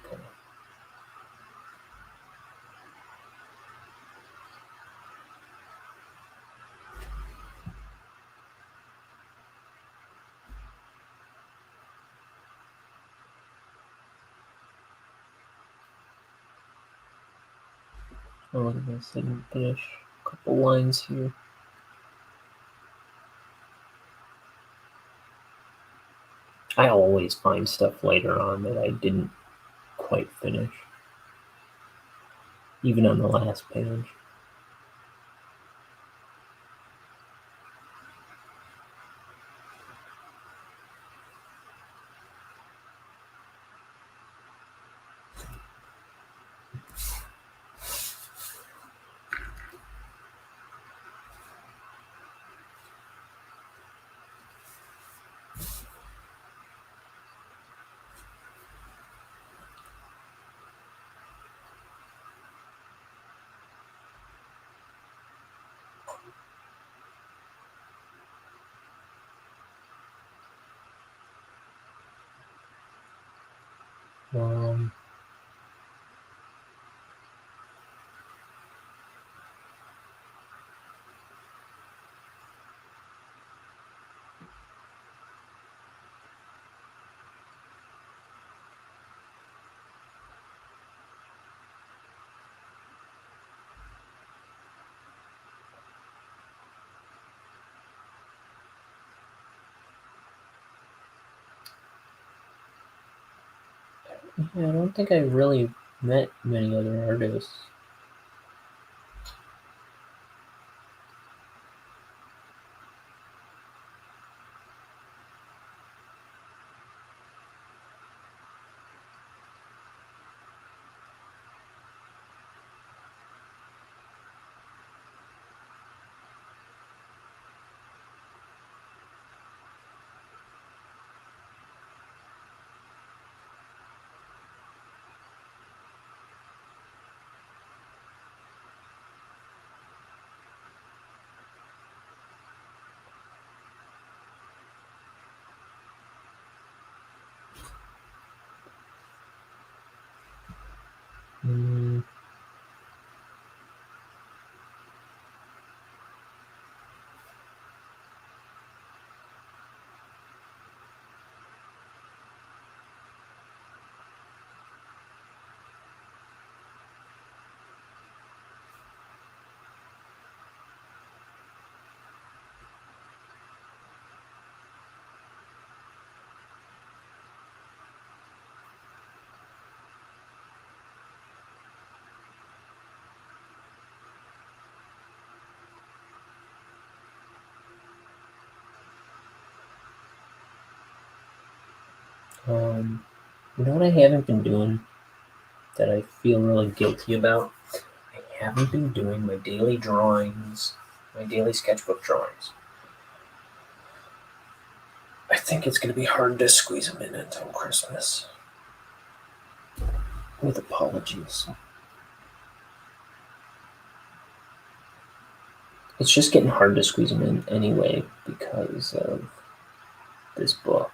Okay. Oh, look at this. I didn't finish a couple lines here. I always find stuff later on that I didn't quite finish, even on the last page. Um, yeah, I don't think I really met many other artists. Mm, you know what I haven't been doing that I feel really guilty about? I haven't been doing my daily drawings, my daily sketchbook drawings. I think it's going to be hard to squeeze them in until Christmas. With apologies. It's just getting hard to squeeze them in anyway because of this book.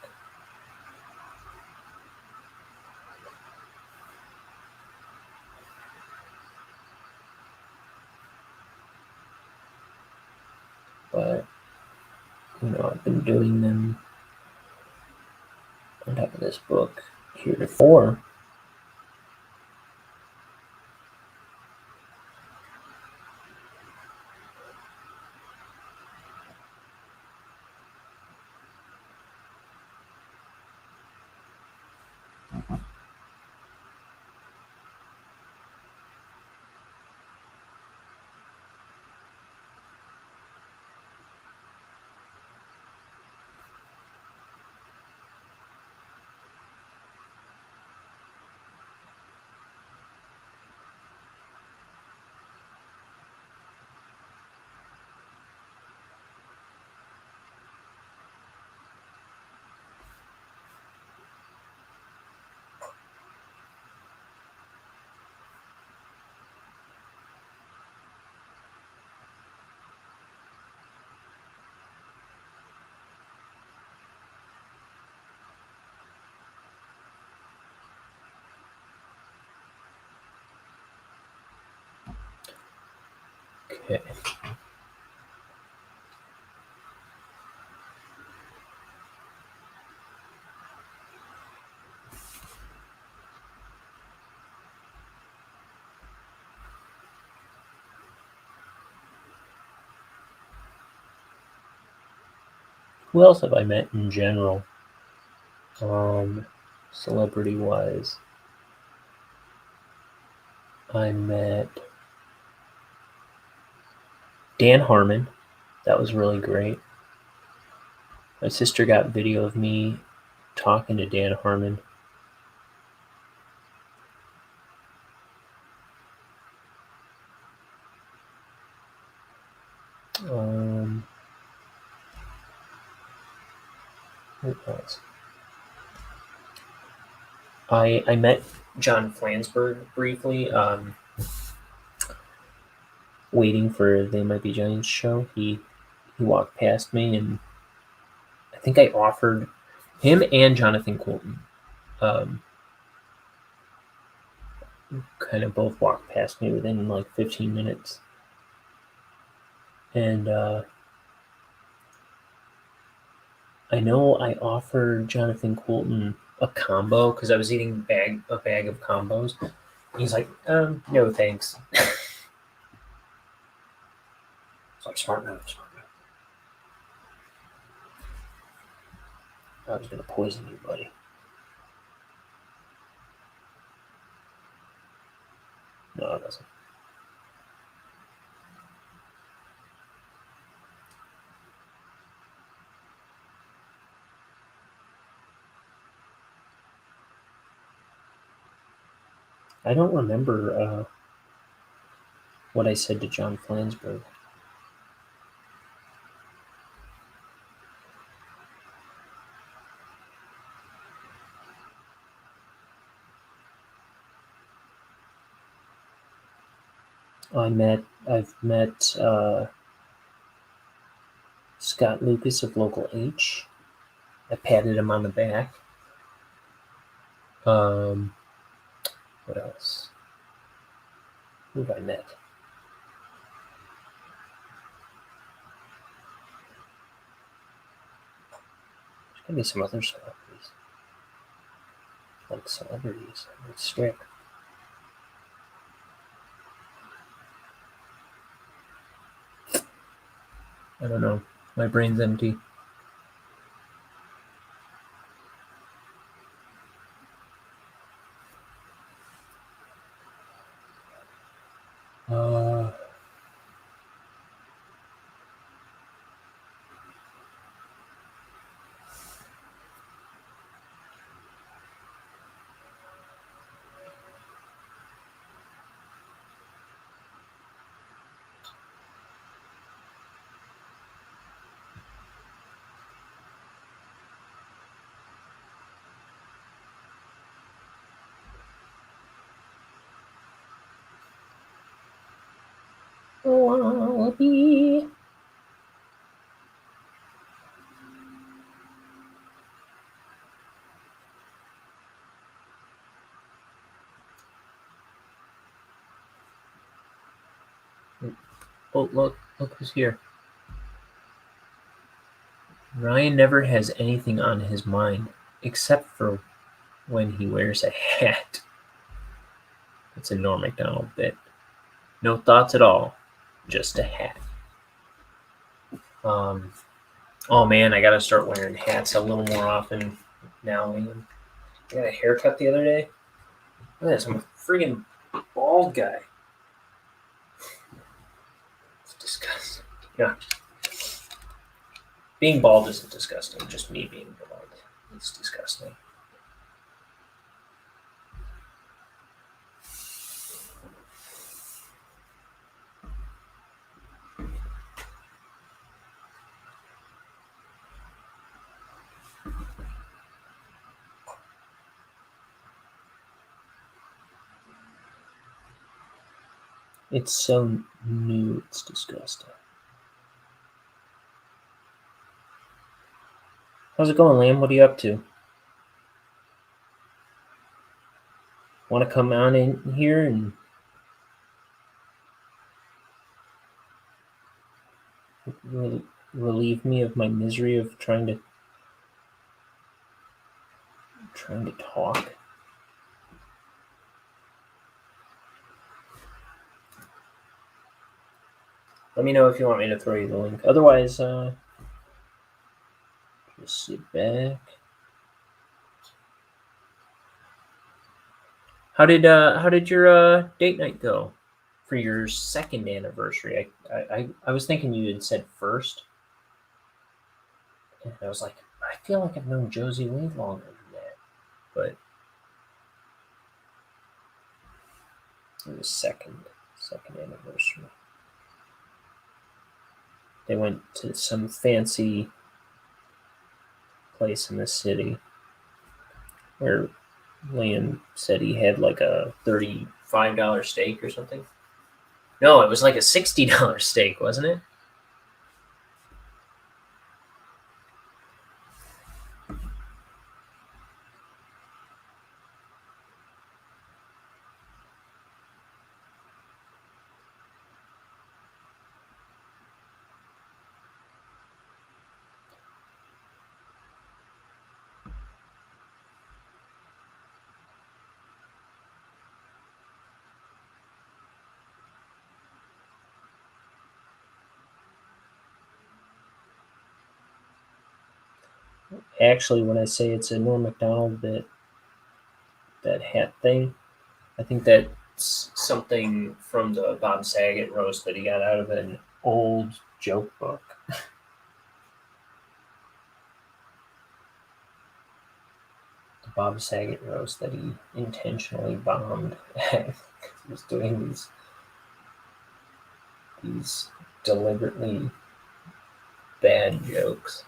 But, I've been doing them on top of this book heretofore. Yeah. Who else have I met in general? Celebrity-wise, I met Dan Harmon. That was really great. My sister got video of me talking to Dan Harmon. Who else? I met John Flansburgh briefly, waiting for They Might Be Giants show. He walked past me, and I think I offered him and Jonathan Coulton. Kind of both walked past me within like 15 minutes. And I know I offered Jonathan Coulton a combo because I was eating a bag of combos. He's like, no thanks. So I'm smart enough. I was going to poison you, buddy. No, it doesn't. I don't remember what I said to John Flansburgh. I've met Scott Lucas of Local H. I patted him on the back. What else? Who have I met? There's gotta be some other celebrities. Like celebrities. Like strip. I don't know. My brain's empty. Wallaby. Oh, look who's here. Ryan never has anything on his mind except for when he wears a hat. It's a Norm Macdonald bit. No thoughts at all, just a hat. Oh man, I gotta start wearing hats a little more often now, man. I got a haircut the other day. Look at this, I'm a friggin' bald guy. It's disgusting. Yeah. Being bald isn't disgusting, just me being bald. It's disgusting. It's so new, it's disgusting. How's it going, Liam? What are you up to? Want to come on in here and relieve me of my misery of trying to talk. Let me know if you want me to throw you the link. Otherwise, just sit back. How did your date night go for your second anniversary? I was thinking you had said first, and I was like, I feel like I've known Josie way longer than that, but it was second anniversary. They went to some fancy place in the city where Liam said he had like a $35 steak or something. No, it was like a $60 steak, wasn't it? Actually, when I say it's a Norm Macdonald that hat thing, I think that's something from the Bob Saget roast that he got out of an old joke book. The Bob Saget roast that he intentionally bombed. He was doing these deliberately bad jokes.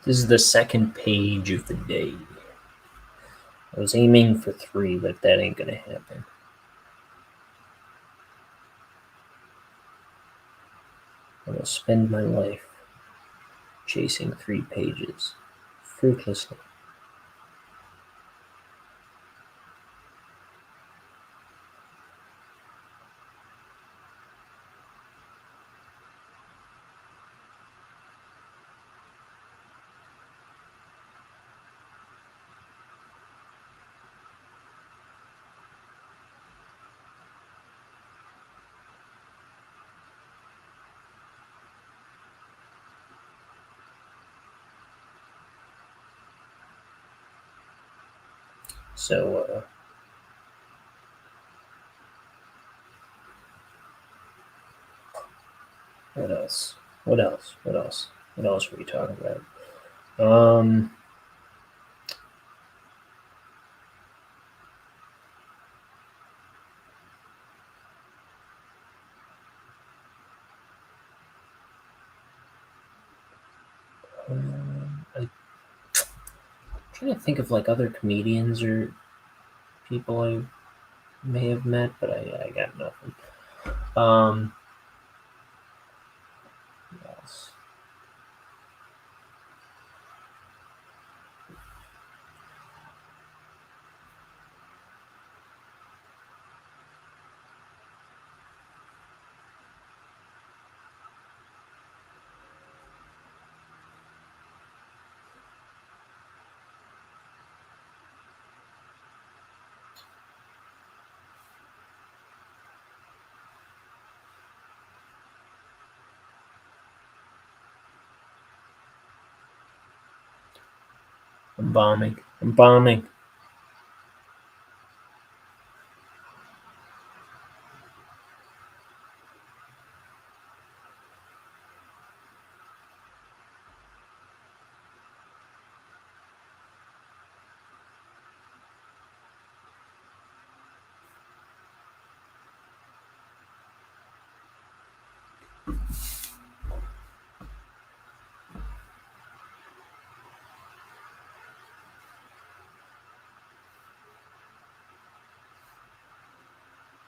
This is the second page of the day. I was aiming for 3, but that ain't gonna happen. I'm gonna spend my life chasing 3 pages fruitlessly. So, what else? What else were we talking about? I'm trying to think of like other comedians or people I may have met, but I got nothing. What else? I'm bombing. I'm bombing.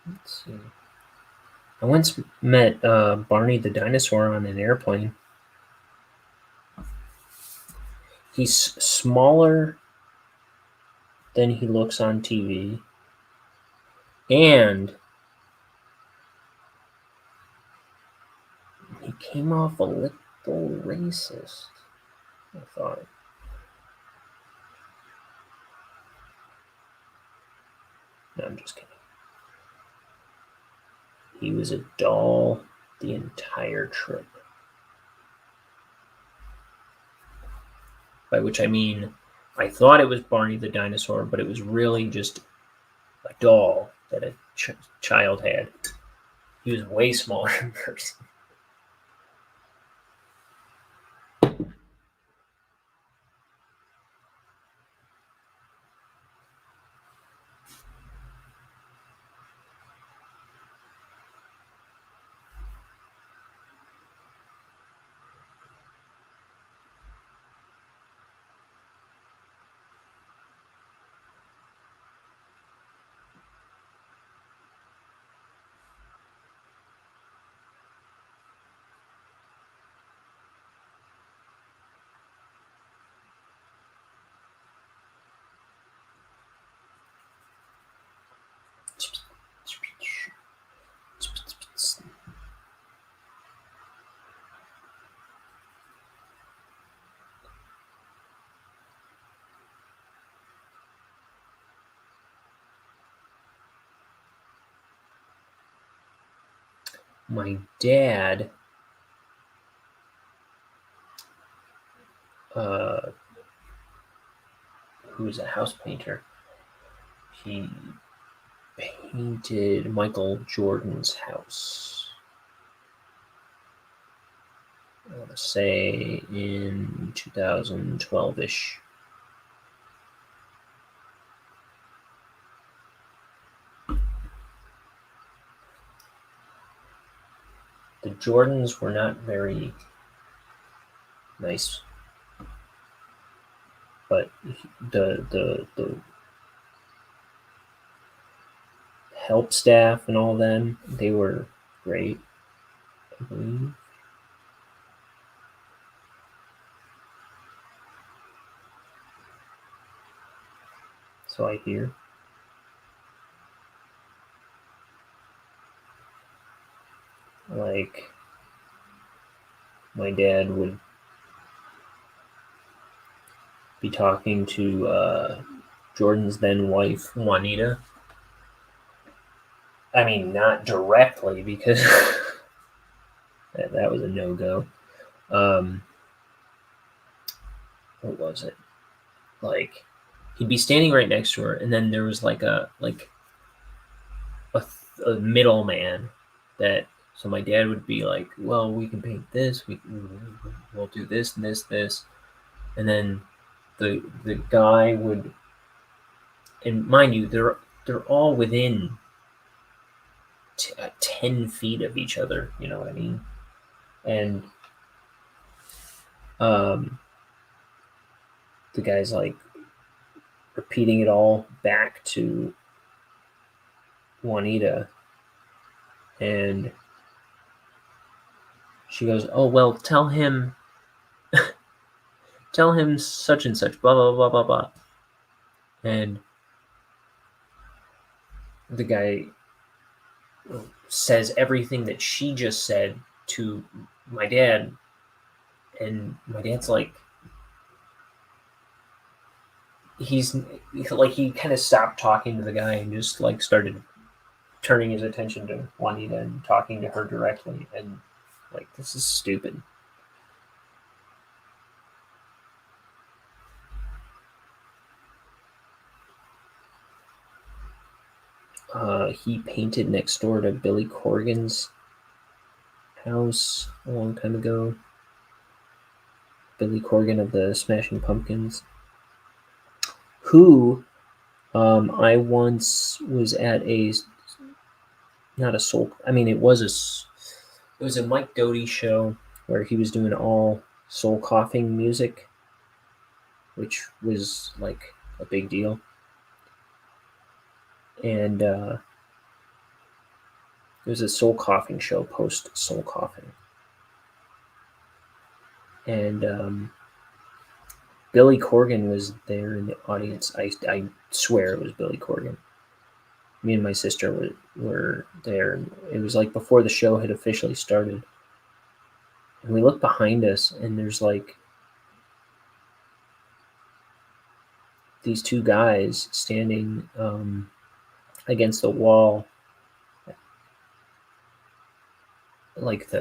Let's see. I once met Barney the dinosaur on an airplane. He's smaller than he looks on TV, and he came off a little racist, I thought. No, I'm just kidding. He was a doll the entire trip. By which I mean, I thought it was Barney the dinosaur, but it was really just a doll that a child had. He was way smaller in person. My dad who was a house painter, he painted Michael Jordan's house. I want to say in 2012-ish. The Jordans were not very nice, but the help staff and all them, they were great, I believe. So I hear. Like, my dad would be talking to Jordan's then wife, Juanita. I mean, not directly, because that was a no-go. What was it? Like, he'd be standing right next to her, and then there was like a middleman that. So my dad would be like, "Well, we can paint this. We'll do this and this," and then the guy would. And mind you, they're all within 10 feet of each other. You know what I mean? And the guy's like repeating it all back to Juanita, and she goes, "Oh well, tell him such and such, blah blah blah blah blah," and the guy says everything that she just said to my dad, and my dad's like, he kind of stopped talking to the guy and just like started turning his attention to Juanita and talking to her directly, and like, this is stupid. he painted next door to Billy Corgan's house a long time ago. Billy Corgan of the Smashing Pumpkins, who I once was at not a soul. I mean, it was a Mike Doty show where he was doing all soul coughing music, which was like a big deal. And it was a soul coughing show post soul coughing. And Billy Corgan was there in the audience. I swear it was Billy Corgan. Me and my sister were there. It was like before the show had officially started. And we look behind us, and there's like these two guys standing against the wall, like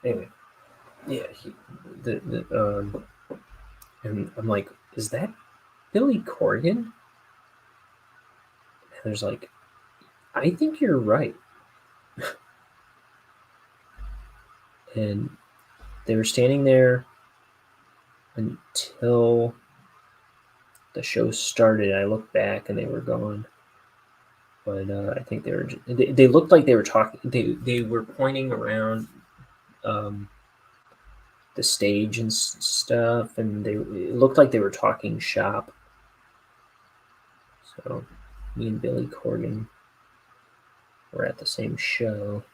anyway, yeah, and I'm like, is that Billy Corgan? And there's like, I think you're right. And they were standing there until the show started. I looked back and they were gone. But I think they looked like they were talking. They were pointing around the stage and stuff, and it looked like they were talking shop. So me and Billy Corgan were at the same show.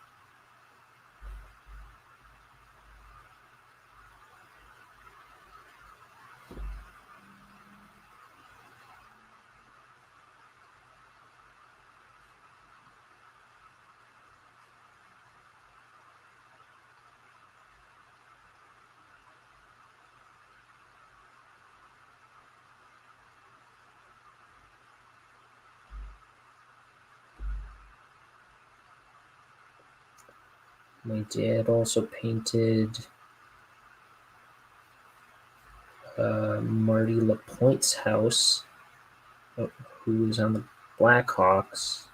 My dad also painted Marty LaPointe's house, who was on the Blackhawks.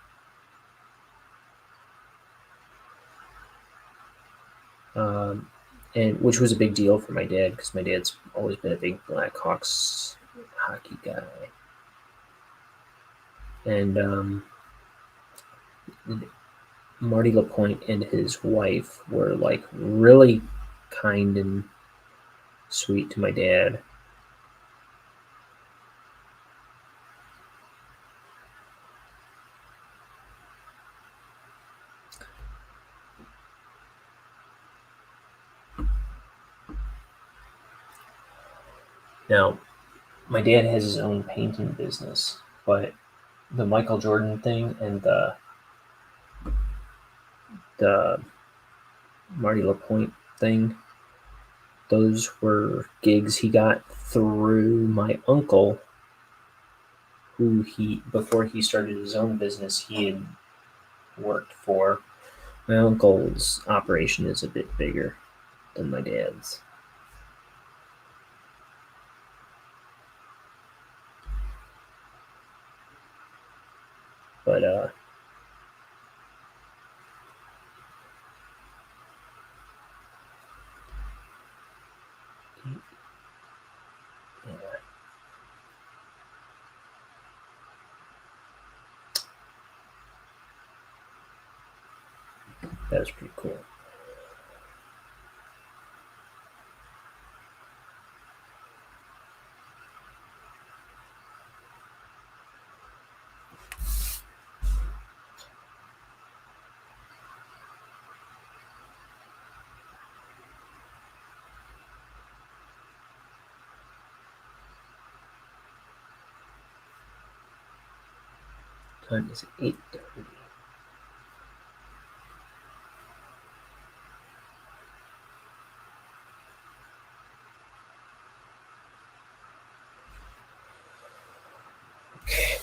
And which was a big deal for my dad because my dad's always been a big Blackhawks hockey guy. And Marty LaPointe and his wife were like really kind and sweet to my dad. Now, my dad has his own painting business, but the Michael Jordan thing and the Marty LaPointe thing, those were gigs he got through my uncle, who before he started his own business, he had worked for. My uncle's operation is a bit bigger than my dad's. But yeah, that was pretty cool. Time is 8:30. Okay.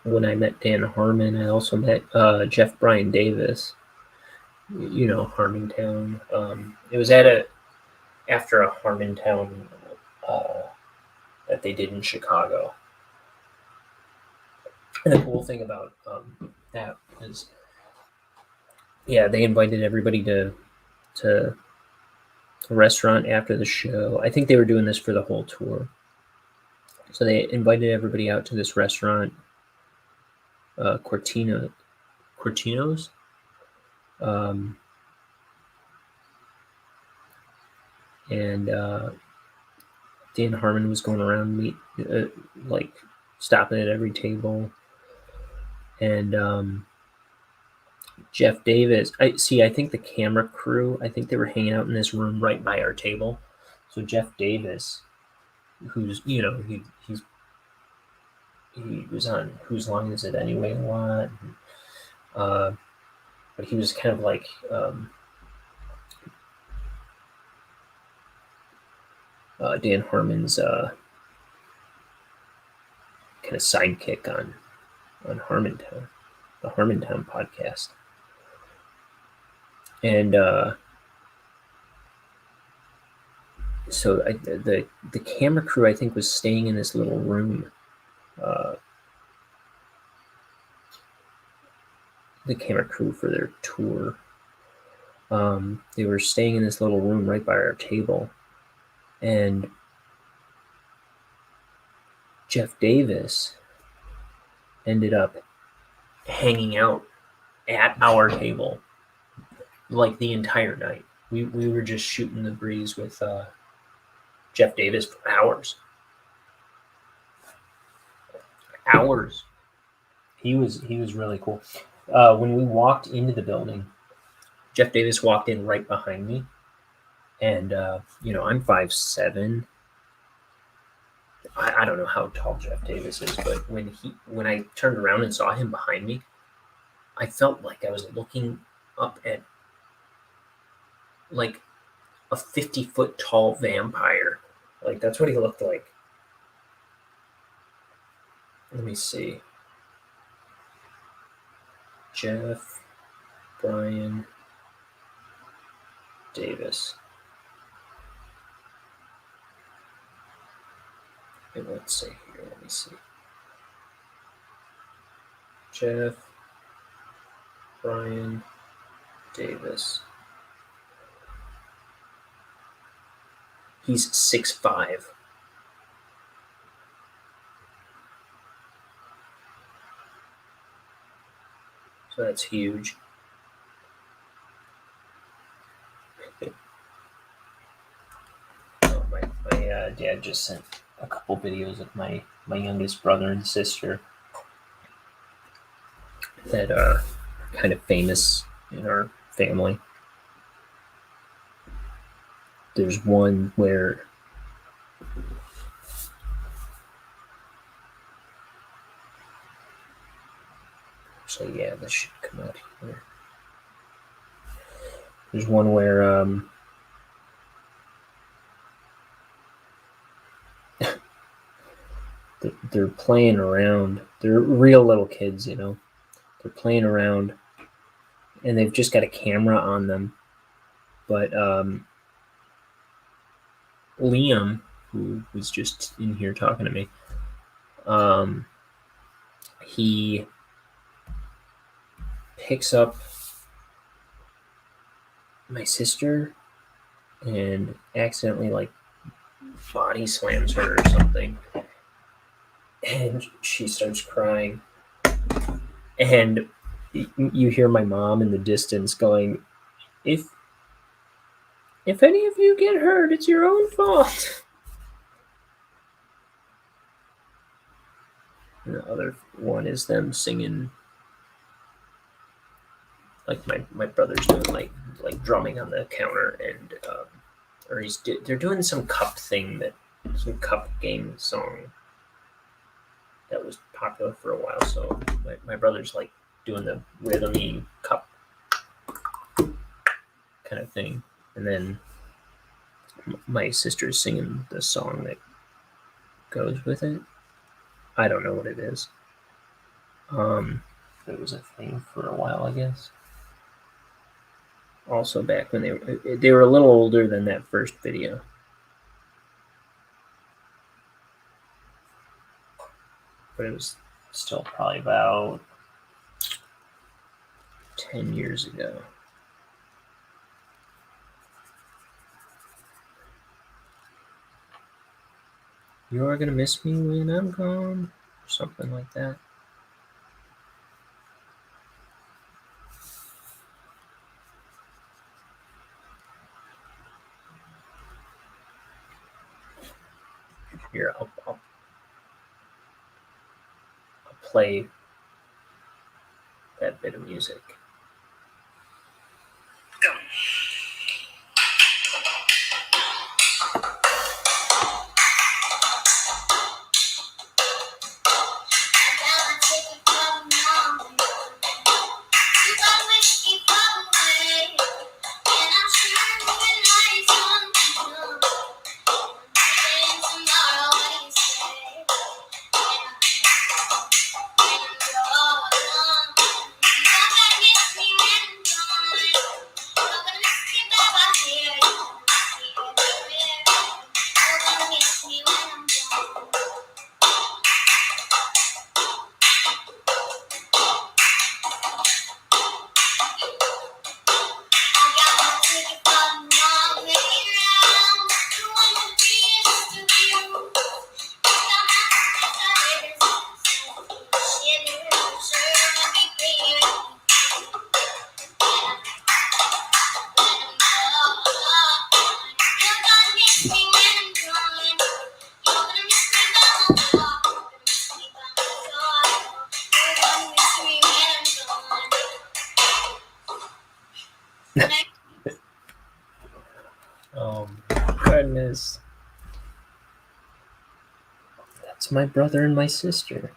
When I met Dan Harmon, I also met Jeff Brian Davis. You know, Harmontown. It was after a Harmontown that they did in Chicago. And the cool thing about that is, yeah, they invited everybody to a restaurant after the show. I think they were doing this for the whole tour. So they invited everybody out to this restaurant, Cortino's. And Dan Harmon was going around like stopping at every table. And Jeff Davis, I think the camera crew, I think they were hanging out in this room right by our table. So Jeff Davis, who's, you know, he was on Whose Line Is It Anyway a lot. But he was kind of like Dan Harmon's kind of sidekick on Harmontown, the Harmontown podcast. And so the camera crew, I think, was staying in this little room. The camera crew for their tour. They were staying in this little room right by our table. And Jeff Davis ended up hanging out at our table like the entire night. We were just shooting the breeze with Jeff Davis for hours. He was really cool. When we walked into the building, Jeff Davis walked in right behind me. And, you know, I'm 5'7". I don't know how tall Jeff Davis is, but when I turned around and saw him behind me, I felt like I was looking up at like a 50-foot tall vampire. Like, that's what he looked like. Let me see. Jeff Brian Davis. And let's see here. Let me see. Jeff Brian Davis. He's 6'5". So that's huge. My dad just sent a couple videos of my youngest brother and sister that are kind of famous in our family. There's one where so yeah, this should come out here. There's one where they're playing around. They're real little kids, you know. They're playing around, and they've just got a camera on them. But Liam, who was just in here talking to me, he picks up my sister and accidentally like body slams her or something, and she starts crying, and you hear my mom in the distance going, if any of you get hurt, it's your own fault. And the other one is them singing, like my brother's doing like drumming on the counter, and or they're doing some cup game song that was popular for a while. So my brother's like doing the rhythmy cup kind of thing, and then my sister's singing the song that goes with it. I don't know what it is. It was a thing for a while, I guess. Also, back when they were a little older than that first video. But it was still probably about 10 years ago. You're gonna miss me when I'm gone, or something like that. Here, I'll play that bit of music. Go. Oh my goodness. That's my brother and my sister.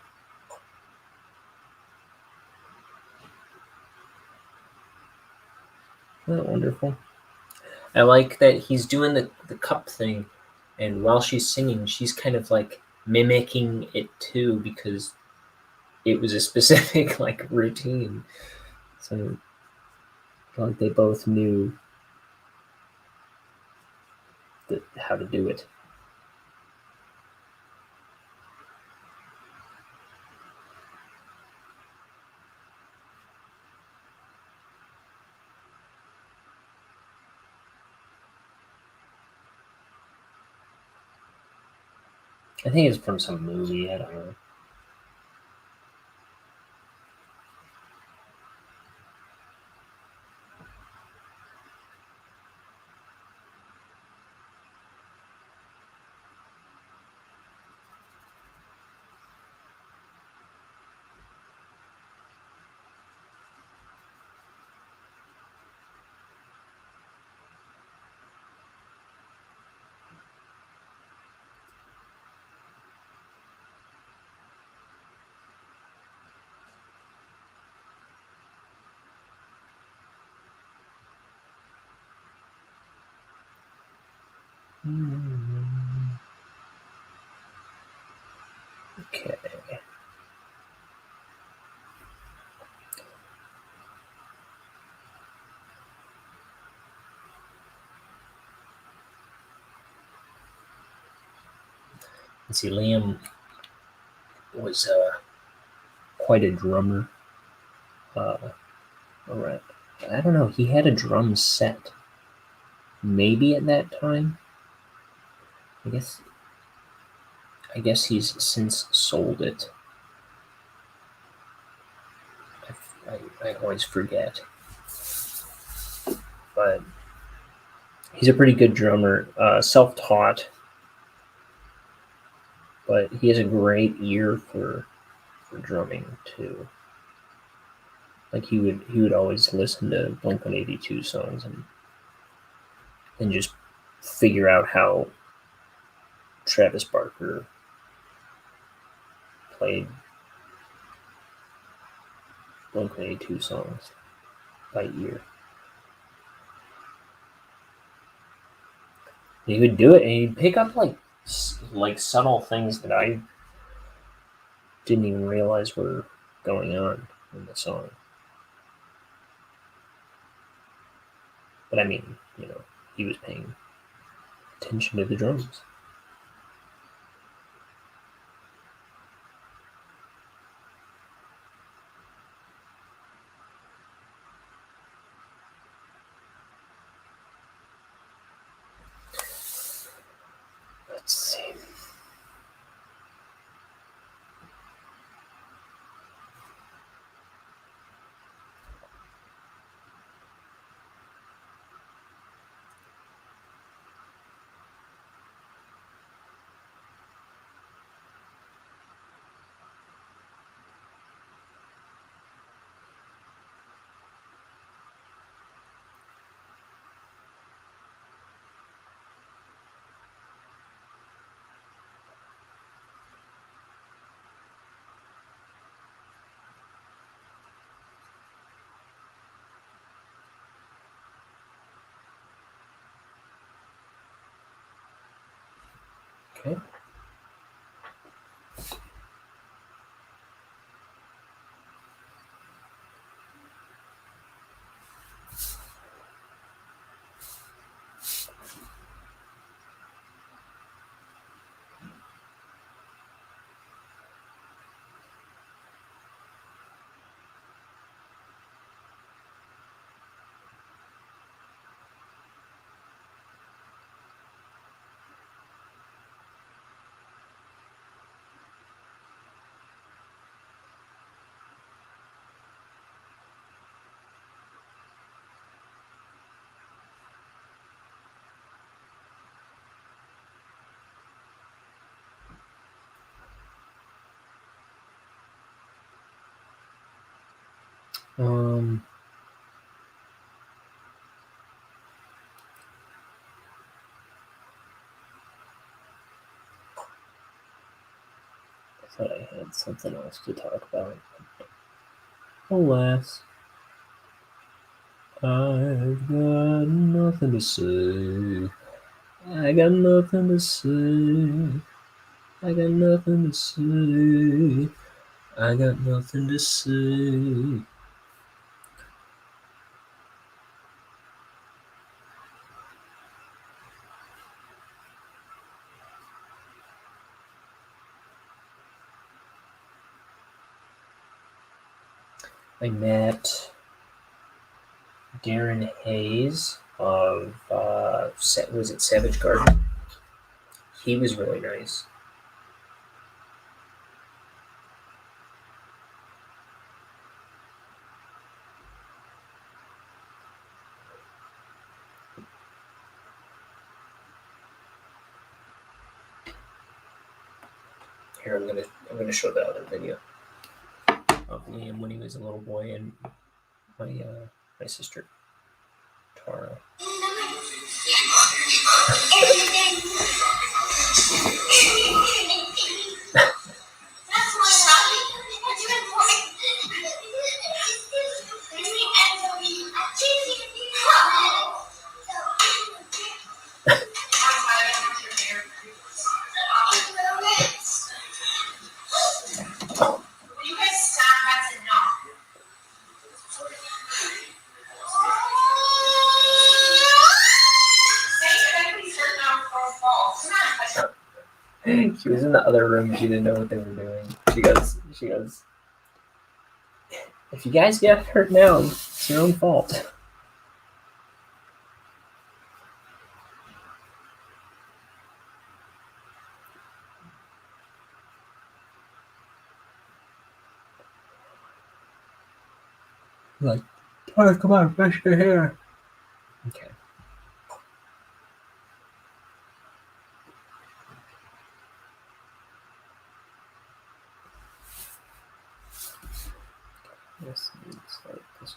Isn't that wonderful? I like that he's doing the cup thing, and while she's singing, she's kind of like mimicking it too, because it was a specific like routine. So like they both knew how to do it. I think it's from some movie. I don't know. Okay. Let's see, Liam was quite a drummer. Alright. I don't know. He had a drum set. Maybe at that time. I guess he's since sold it. I always forget. But he's a pretty good drummer, self-taught. But he has a great ear for drumming too. Like he would always listen to Blink-182 songs and just figure out how Travis Barker played Blink-182 songs by ear. And he would do it, and he'd pick up like subtle things that I didn't even realize were going on in the song. But I mean, he was paying attention to the drums. Let's see. Okay. I thought I had something else to talk about. Alas, I've got nothing to say. I got nothing to say. I got nothing to say. I got nothing to say. I met Darren Hayes of was it Savage Garden? He was really nice. Here, I'm gonna show the other video of Liam when he was a little boy and my sister Tara. She was in the other room. She didn't know what they were doing. She goes, if you guys get hurt now, it's your own fault. Like, Tara, come on, brush your hair. Okay. Yes, it's like this.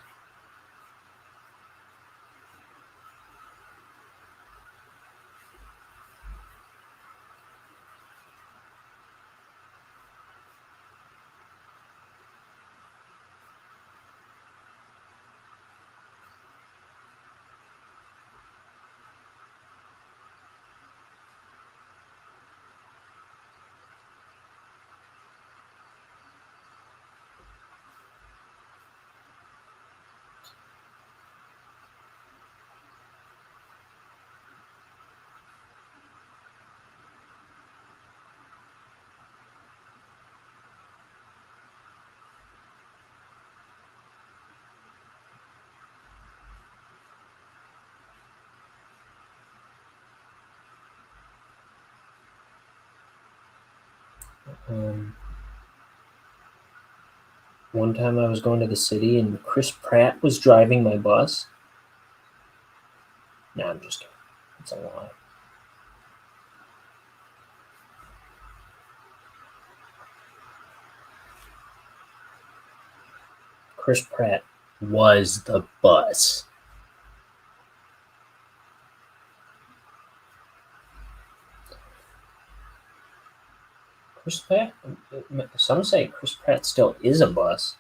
One time I was going to the city and Chris Pratt was driving my bus. No, I'm just kidding. It's a lie. Chris Pratt was the bus. Chris Pratt? Some say Chris Pratt still is a bus.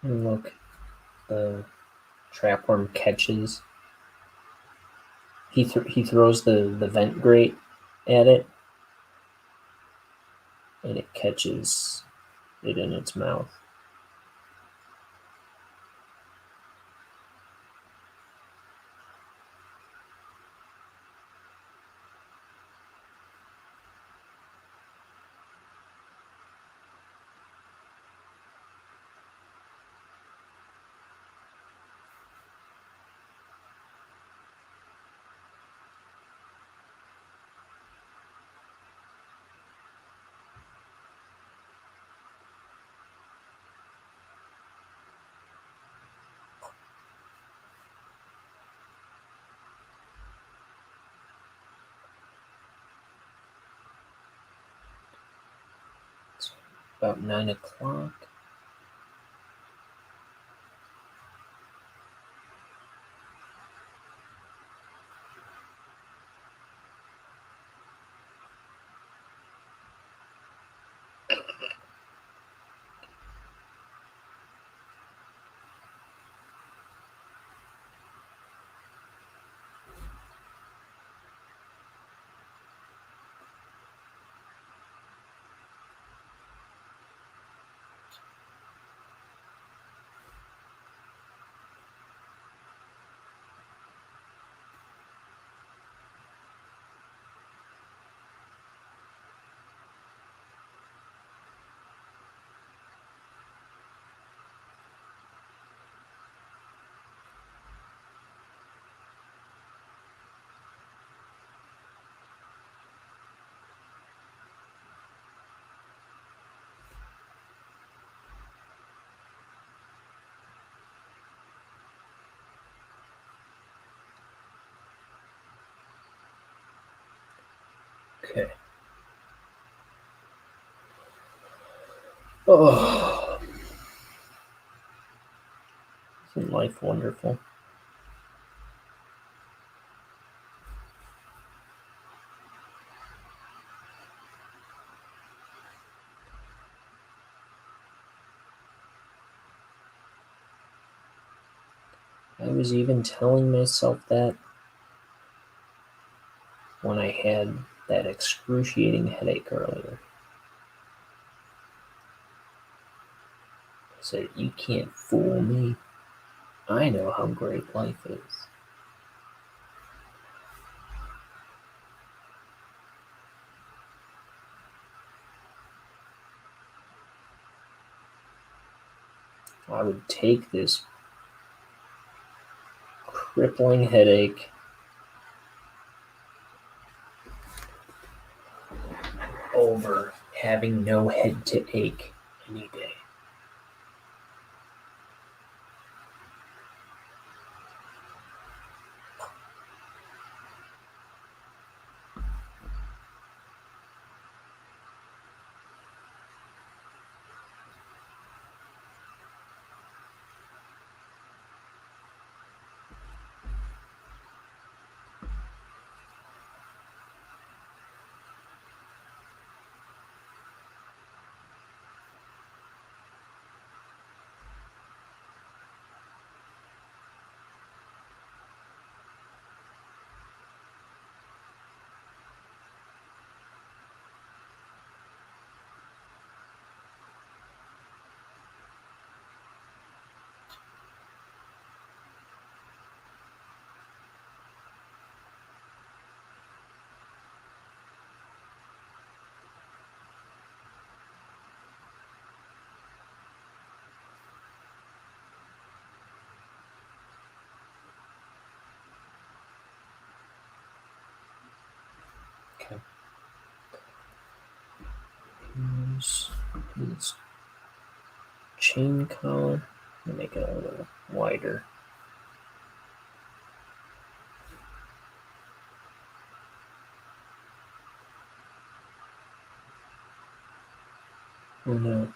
And look, the trapworm catches. He throws the vent grate at it, and it catches it in its mouth. It's about 9 o'clock. Okay. Oh, isn't life wonderful? I was even telling myself that when I had that excruciating headache earlier. I said, "You can't fool me. I know how great life is." I would take this crippling headache over having no head to ache any day. Okay. Here's this chain collar. Make it a little wider. Oh no.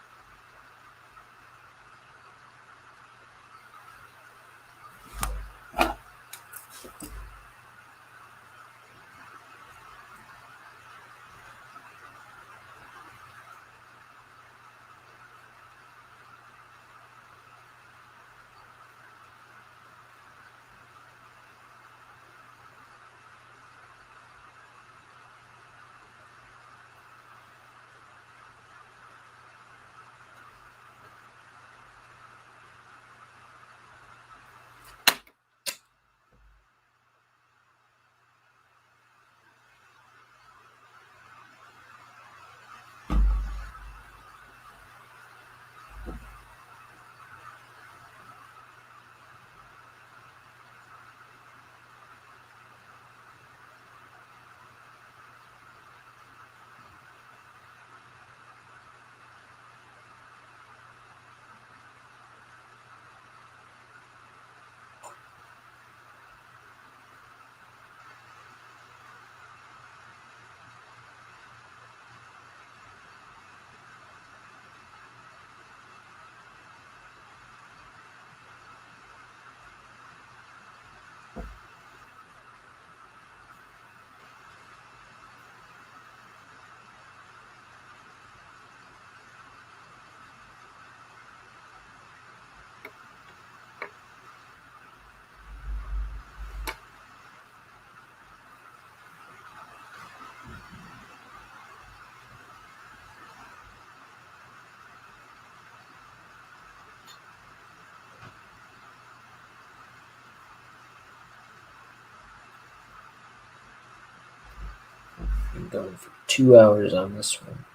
I'm going for 2 hours on this one.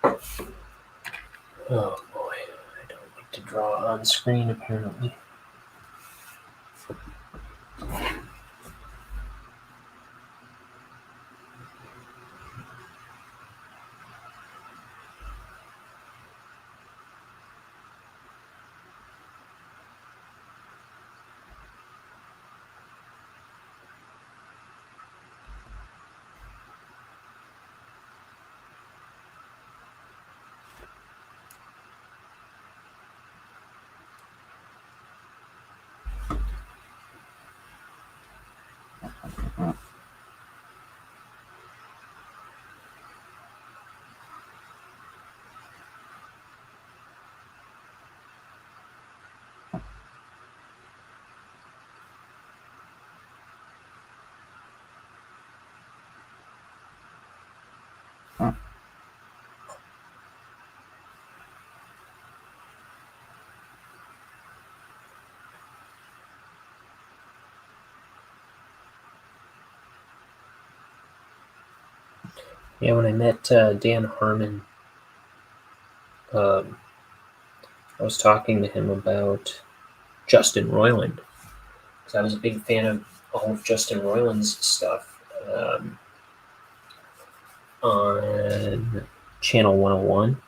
Oh boy, I don't like to draw on screen apparently. Yeah, when I met Dan Harmon, I was talking to him about Justin Roiland, because I was a big fan of all of Justin Roiland's stuff on Channel 101.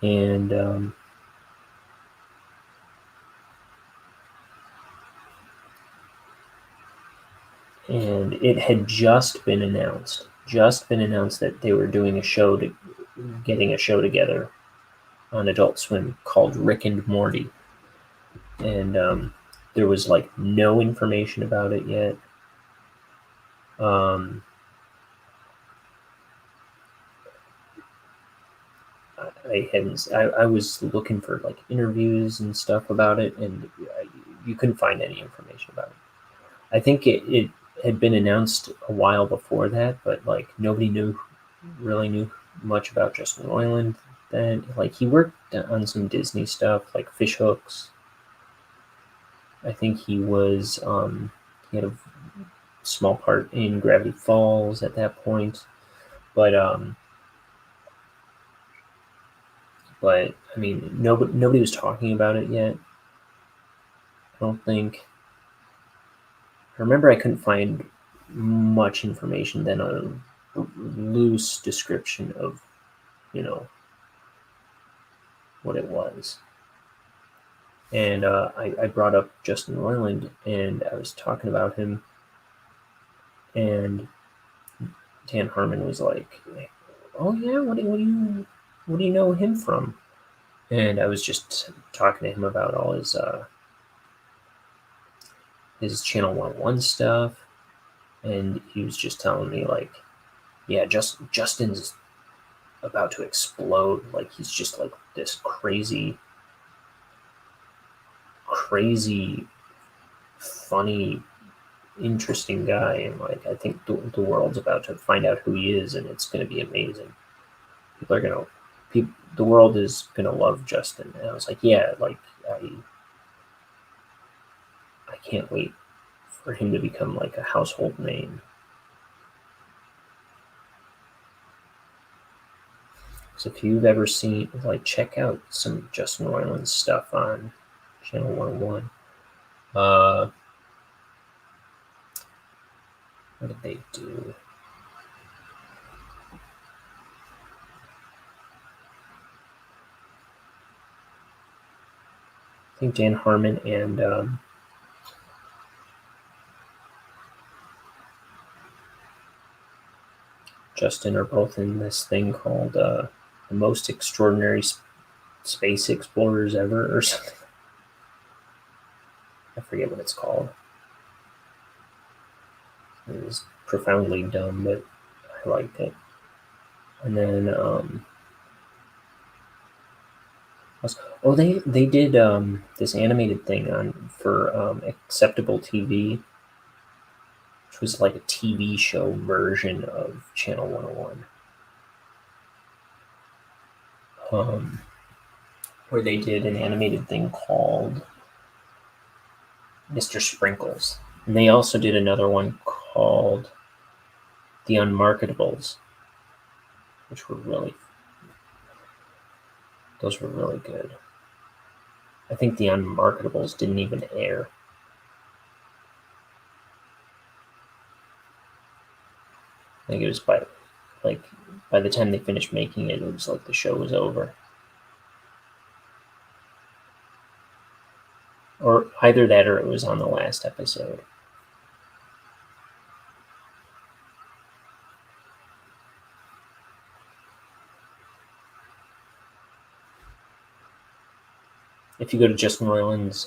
And it had just been announced that they were doing getting a show together on Adult Swim called Rick and Morty. And there was like no information about it yet. I was looking for like interviews and stuff about it, and you couldn't find any information about it. I think it had been announced a while before that, but like nobody really knew much about Justin Roiland then. Like he worked on some Disney stuff, like Fish Hooks. I think he had a small part in Gravity Falls at that point, but I mean nobody was talking about it yet. I don't think. I remember I couldn't find much information than a loose description of, what it was. And I brought up Justin Roiland, and I was talking about him, and Dan Harmon was like, "Oh yeah, what do you know him from?" And I was just talking to him about all his Channel 101 stuff, and he was just telling me like, yeah, Justin's about to explode. Like he's just like this crazy, funny, interesting guy, and like I think the world's about to find out who he is, and it's going to be amazing. The world is going to love Justin. And I was like, yeah, like I can't wait for him to become like a household name. So if you've ever seen, like, check out some Justin Roiland stuff on Channel 101. What did they do? I think Dan Harmon and Justin are both in this thing called The Most Extraordinary Space Explorers Ever, or something. I forget what it's called. It was profoundly dumb, but I liked it. And then, they did this animated thing for Acceptable TV, which was like a TV show version of Channel 101. Where they did an animated thing called Mr. Sprinkles. And they also did another one called The Unmarketables, which were really Those were really good. I think the Unmarketables didn't even air. I think it was by the time they finished making it, it was like the show was over. Or either that or it was on the last episode. If you go to Justin Roiland's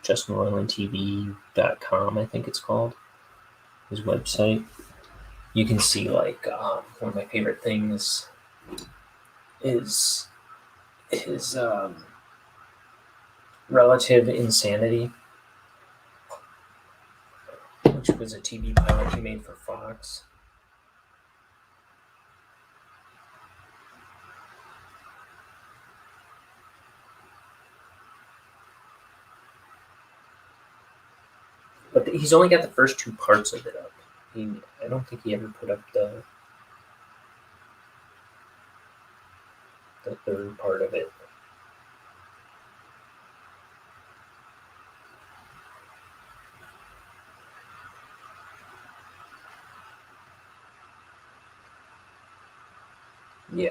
JustinRoilandTV.com, I think it's called, his website, you can see one of my favorite things is his Relative Insanity, which was a TV pilot he made for Fox. But he's only got the first 2 parts of it up. I don't think he ever put up the third part of it. Yeah.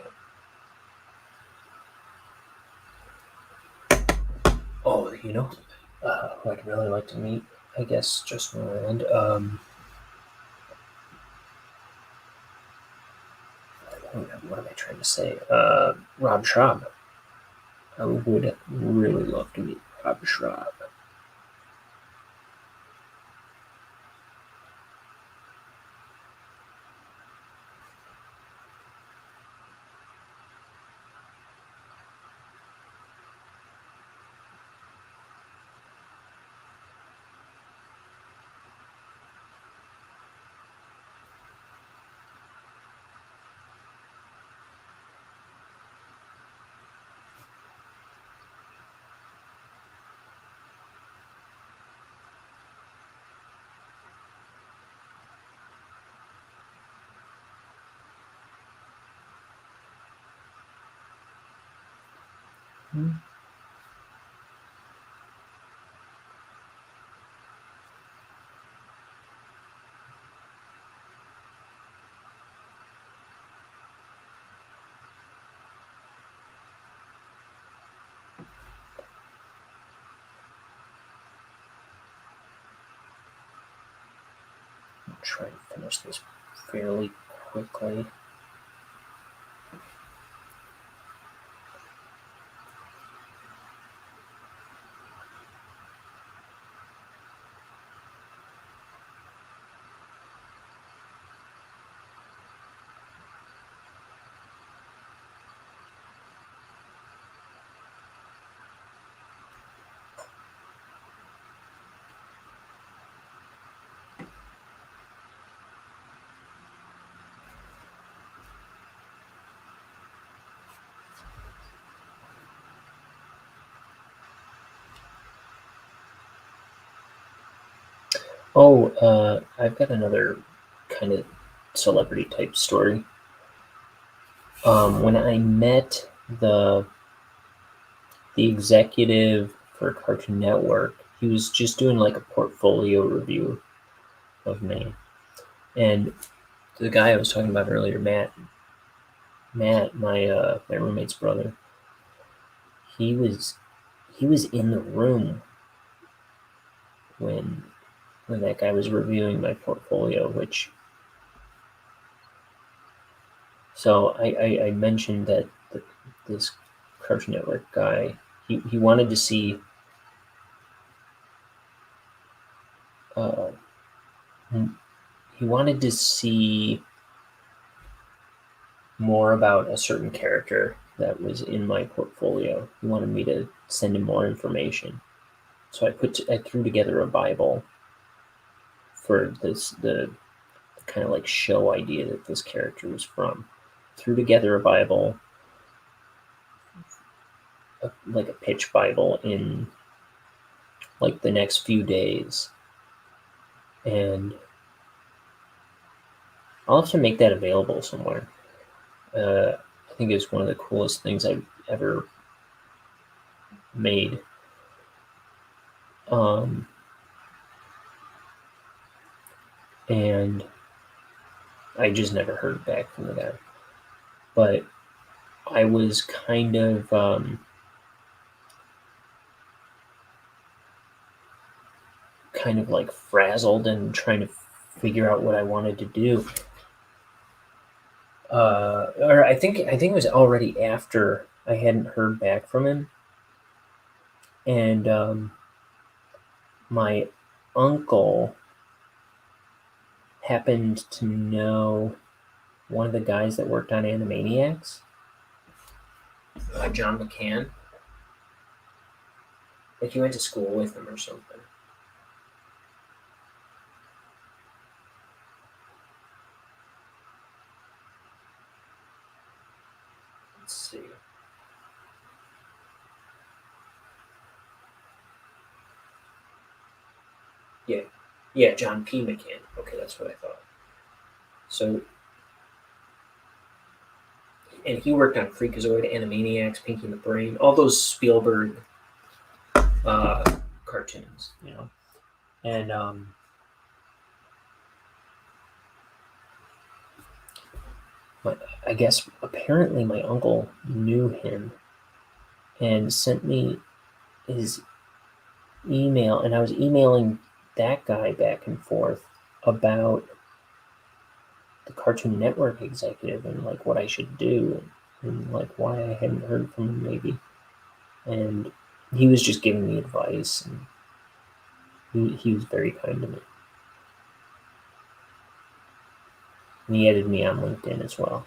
Oh, who I'd really like to meet, I guess, Justin Roiland. What am I trying to say? Rob Schraub. I would really love to meet Rob Schraub. I'll try and finish this fairly quickly. I've got another kind of celebrity type story. When I met the executive for Cartoon Network, he was just doing like a portfolio review of me. And the guy I was talking about earlier, Matt, my roommate's brother, he was in the room when that guy was reviewing my portfolio, so I mentioned that this Cartoon Network guy, he wanted to see more about a certain character that was in my portfolio. He wanted me to send him more information. So I threw together a Bible for the kind of like show idea that this character was from. Threw together a Bible, like a pitch Bible, in like the next few days. And I'll have to make that available somewhere. I think it's one of the coolest things ever made. And I just never heard back from the guy. But I was kind of like frazzled and trying to figure out what I wanted to do. Or I think it was already after I hadn't heard back from him, and my uncle happened to know one of the guys that worked on Animaniacs, John McCann. Like he went to school with him or something. Let's see. Yeah, John P. McCann. Okay, that's what I thought. So, and he worked on Freakazoid, Animaniacs, Pinky and the Brain, all those Spielberg cartoons, and I guess apparently my uncle knew him and sent me his email, and I was emailing that guy back and forth about the Cartoon Network executive and like what I should do and like why I hadn't heard from him maybe. And he was just giving me advice, and he was very kind to me. And he added me on LinkedIn as well.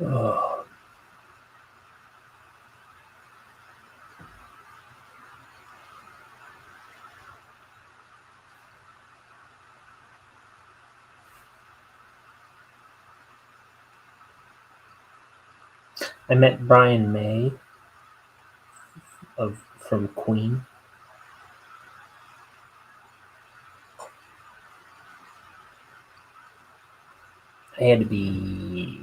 Oh. I met Brian May from Queen. I had to be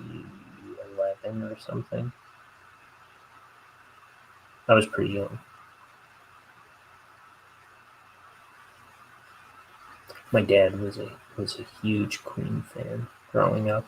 11 or something. I was pretty young. My dad was a huge Queen fan growing up.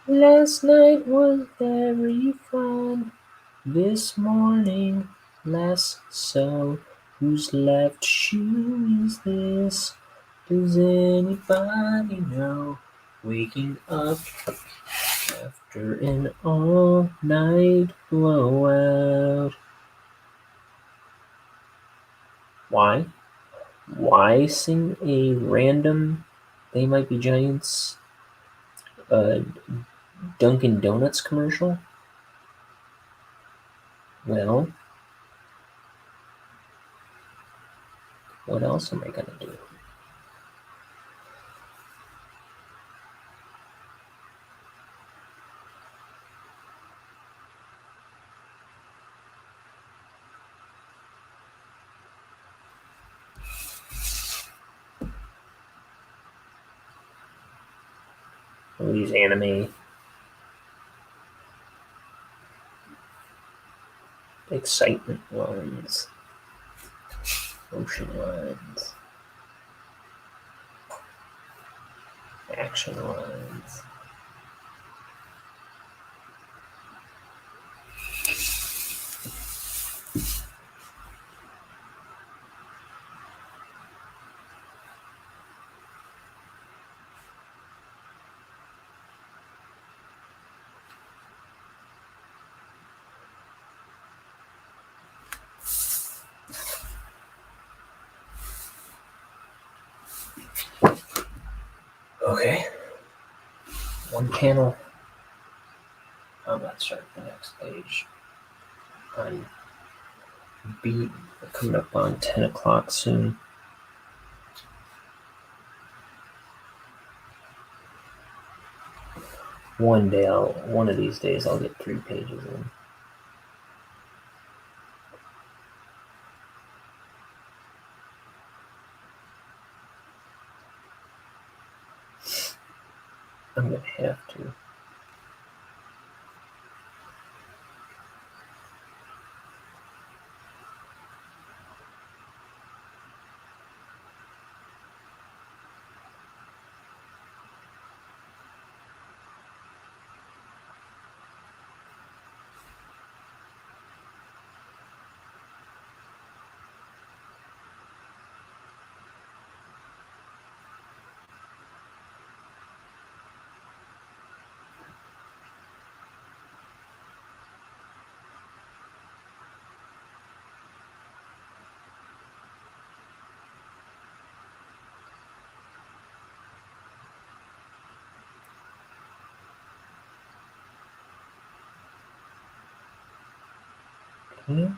Last night was very fun. This morning, less so. Whose left shoe is this? Does anybody know? Waking up after an all-night blowout. Why? Why sing a random They Might Be Giants Dunkin' Donuts commercial? Well, what else am I gonna do? All these anime excitement ones, motion ones, action ones. Okay. One panel. I'm about to start the next page on beat. We're coming up on 10 o'clock soon. One of these days, I'll get 3 pages in. I'm gonna have to. Okay.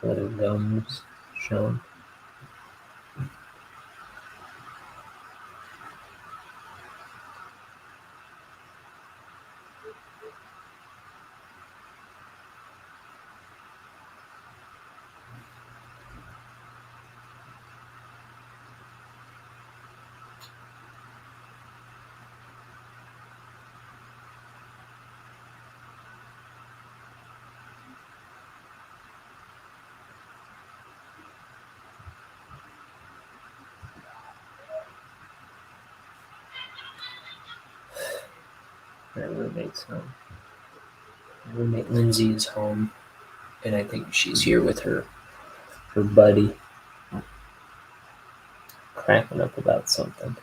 Little gums shown. My roommate's home. My roommate Lindsay is home, and I think she's here with her buddy, cracking up about something.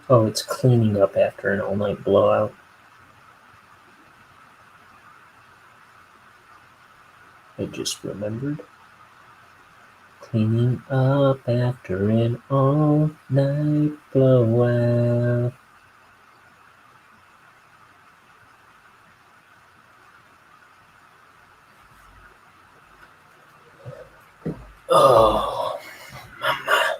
Oh, it's cleaning up after an all-night blowout. I just remembered. Cleaning up after an all-night blowout. Oh, mama.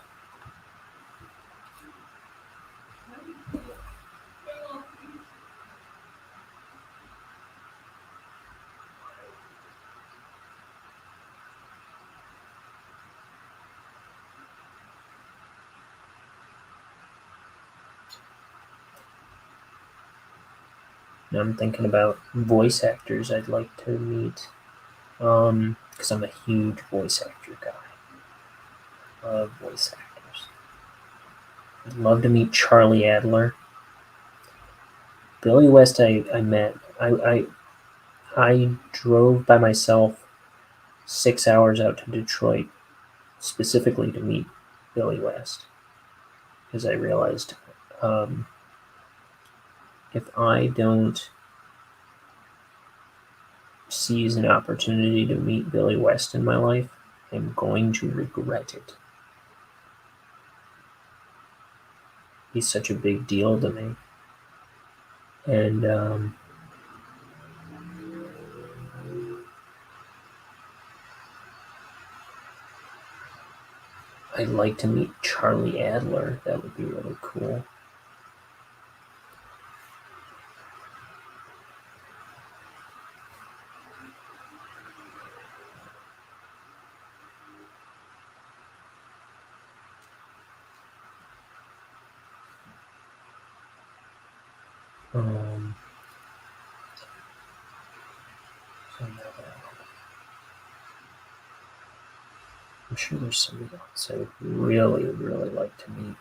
Now I'm thinking about voice actors I'd like to meet. Because I'm a huge voice actor guy. Love voice actors. I'd love to meet Charlie Adler. Billy West, I met. I drove by myself 6 hours out to Detroit specifically to meet Billy West because I realized if I don't seize an opportunity to meet Billy West in my life, I'm going to regret it. He's such a big deal to me. And I'd like to meet Charlie Adler. That would be really cool. I'm sure there's somebody else I would really, really like to meet.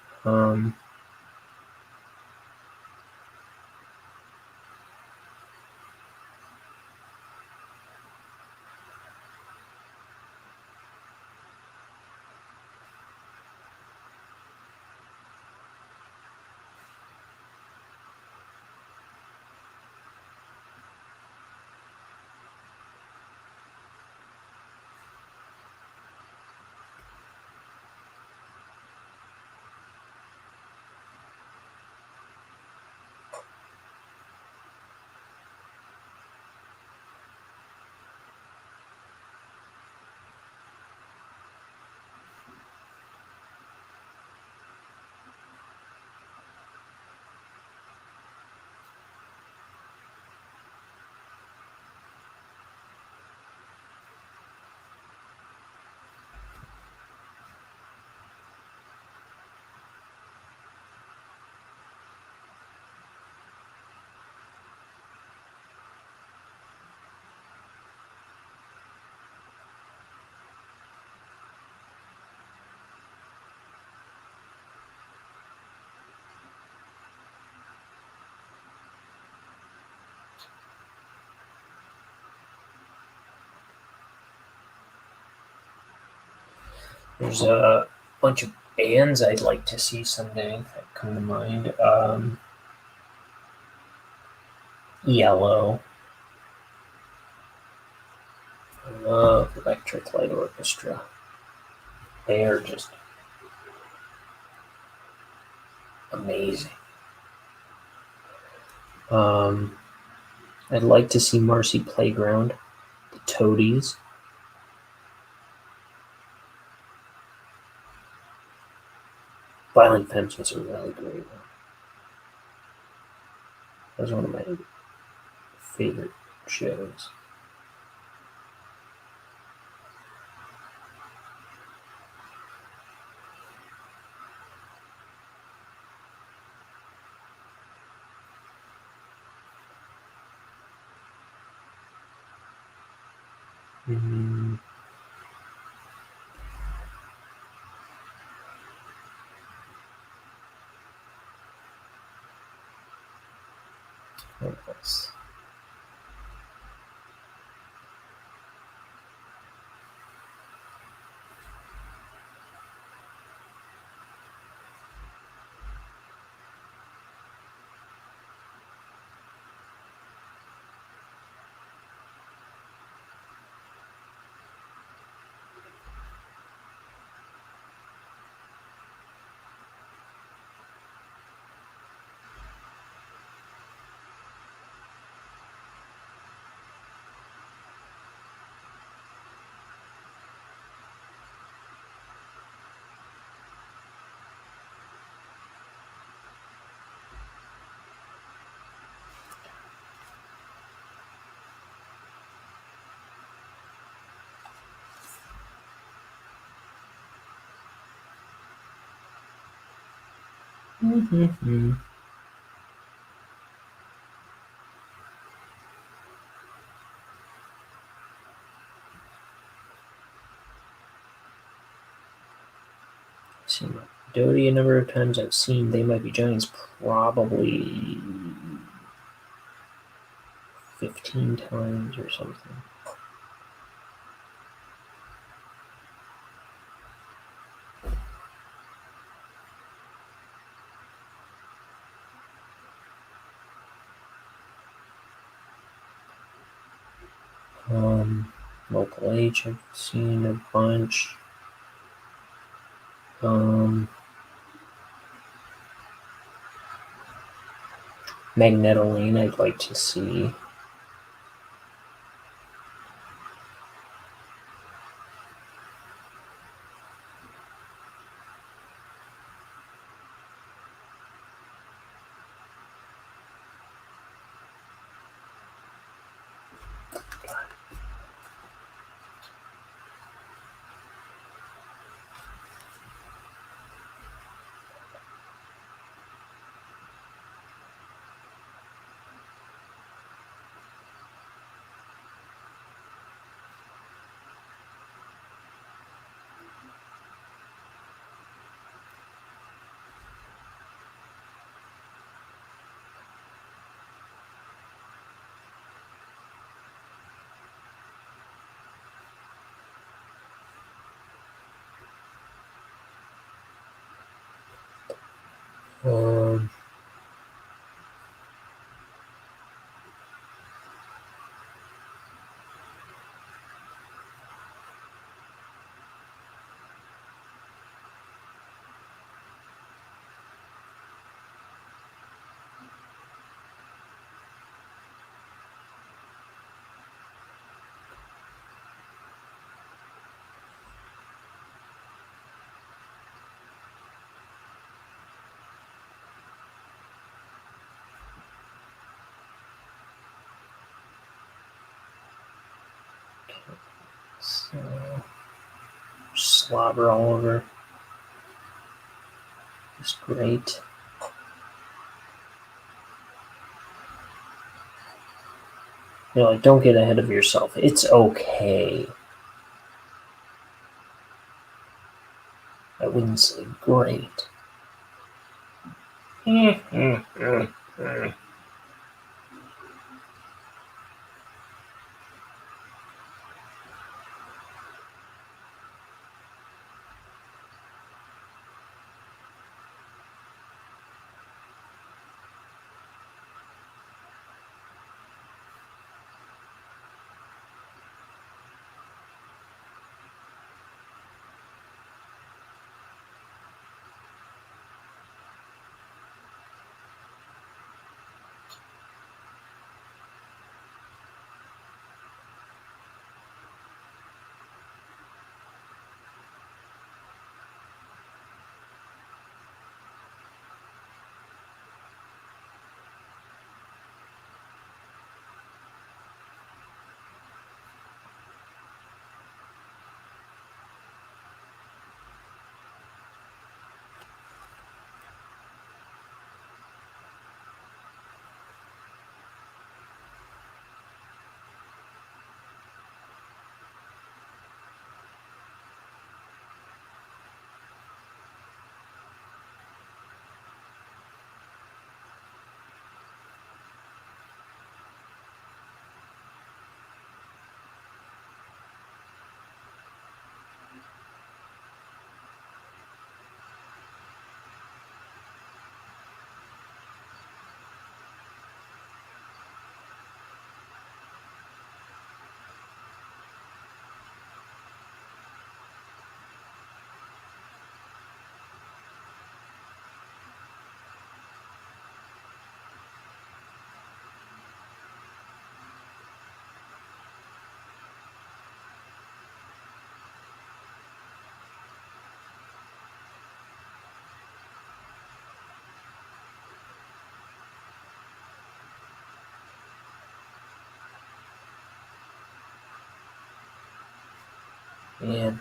There's a bunch of bands I'd like to see someday that come to mind. Yellow. I love Electric Light Orchestra. They are just amazing. I'd like to see Marcy Playground, the Toadies. Violent Femmes was a really great one. That was one of my favorite shows. What else? Mm-hmm. Seen Doty a number of times. I've seen They Might Be Giants probably 15 times or something. Local H I've seen a bunch. Magnetoline I'd like to see. Um, so, slobber all over. It's great. Like, don't get ahead of yourself. It's okay. I wouldn't say great. Man,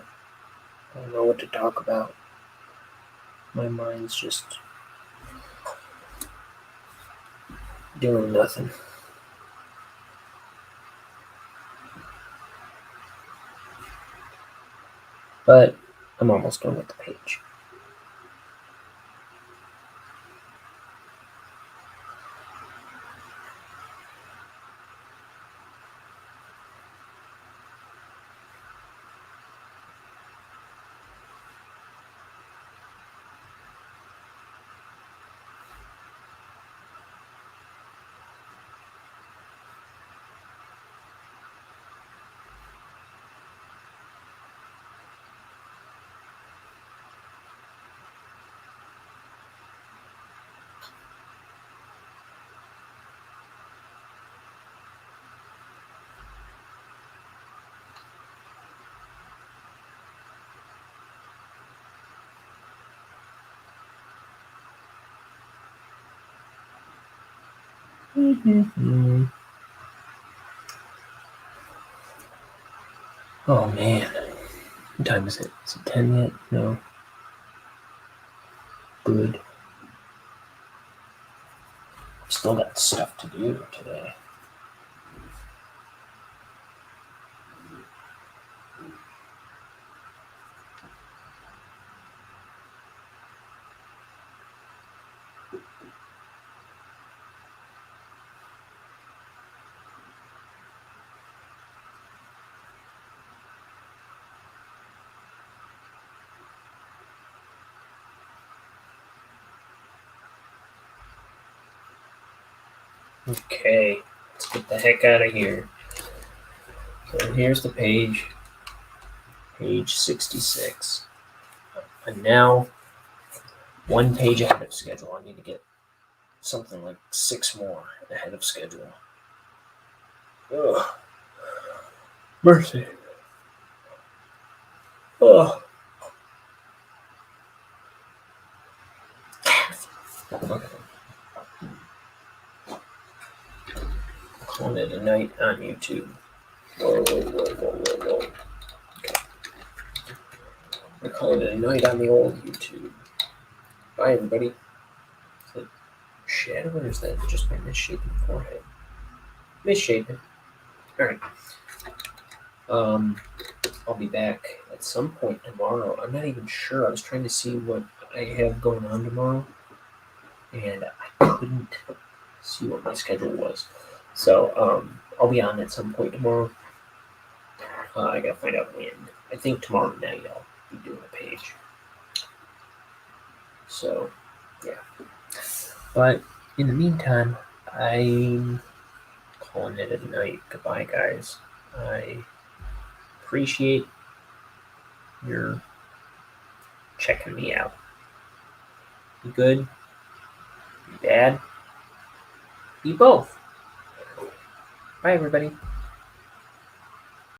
I don't know what to talk about. My mind's just doing nothing. But I'm almost done with the page. Oh man, what time is it? Is it 10 yet? No. Good. Still got stuff to do today. Okay, let's get the heck out of here. So here's the page, page 66. And now, one page ahead of schedule. I need to get something like 6 more ahead of schedule. Ugh. Mercy. Ugh. Okay. Calling it a night on YouTube. Whoa. Okay. We're calling it a night on the old YouTube. Bye, everybody. Is that shadow or is that just my misshapen forehead? Misshapen. Alright. I'll be back at some point tomorrow. I'm not even sure. I was trying to see what I have going on tomorrow, and I couldn't see what my schedule was. So I'll be on at some point tomorrow. I gotta find out when. I think tomorrow night I'll be doing a page. So yeah. But in the meantime, I'm calling it a night. Goodbye, guys. I appreciate your checking me out. Be good. Be bad. Be both. Bye, everybody.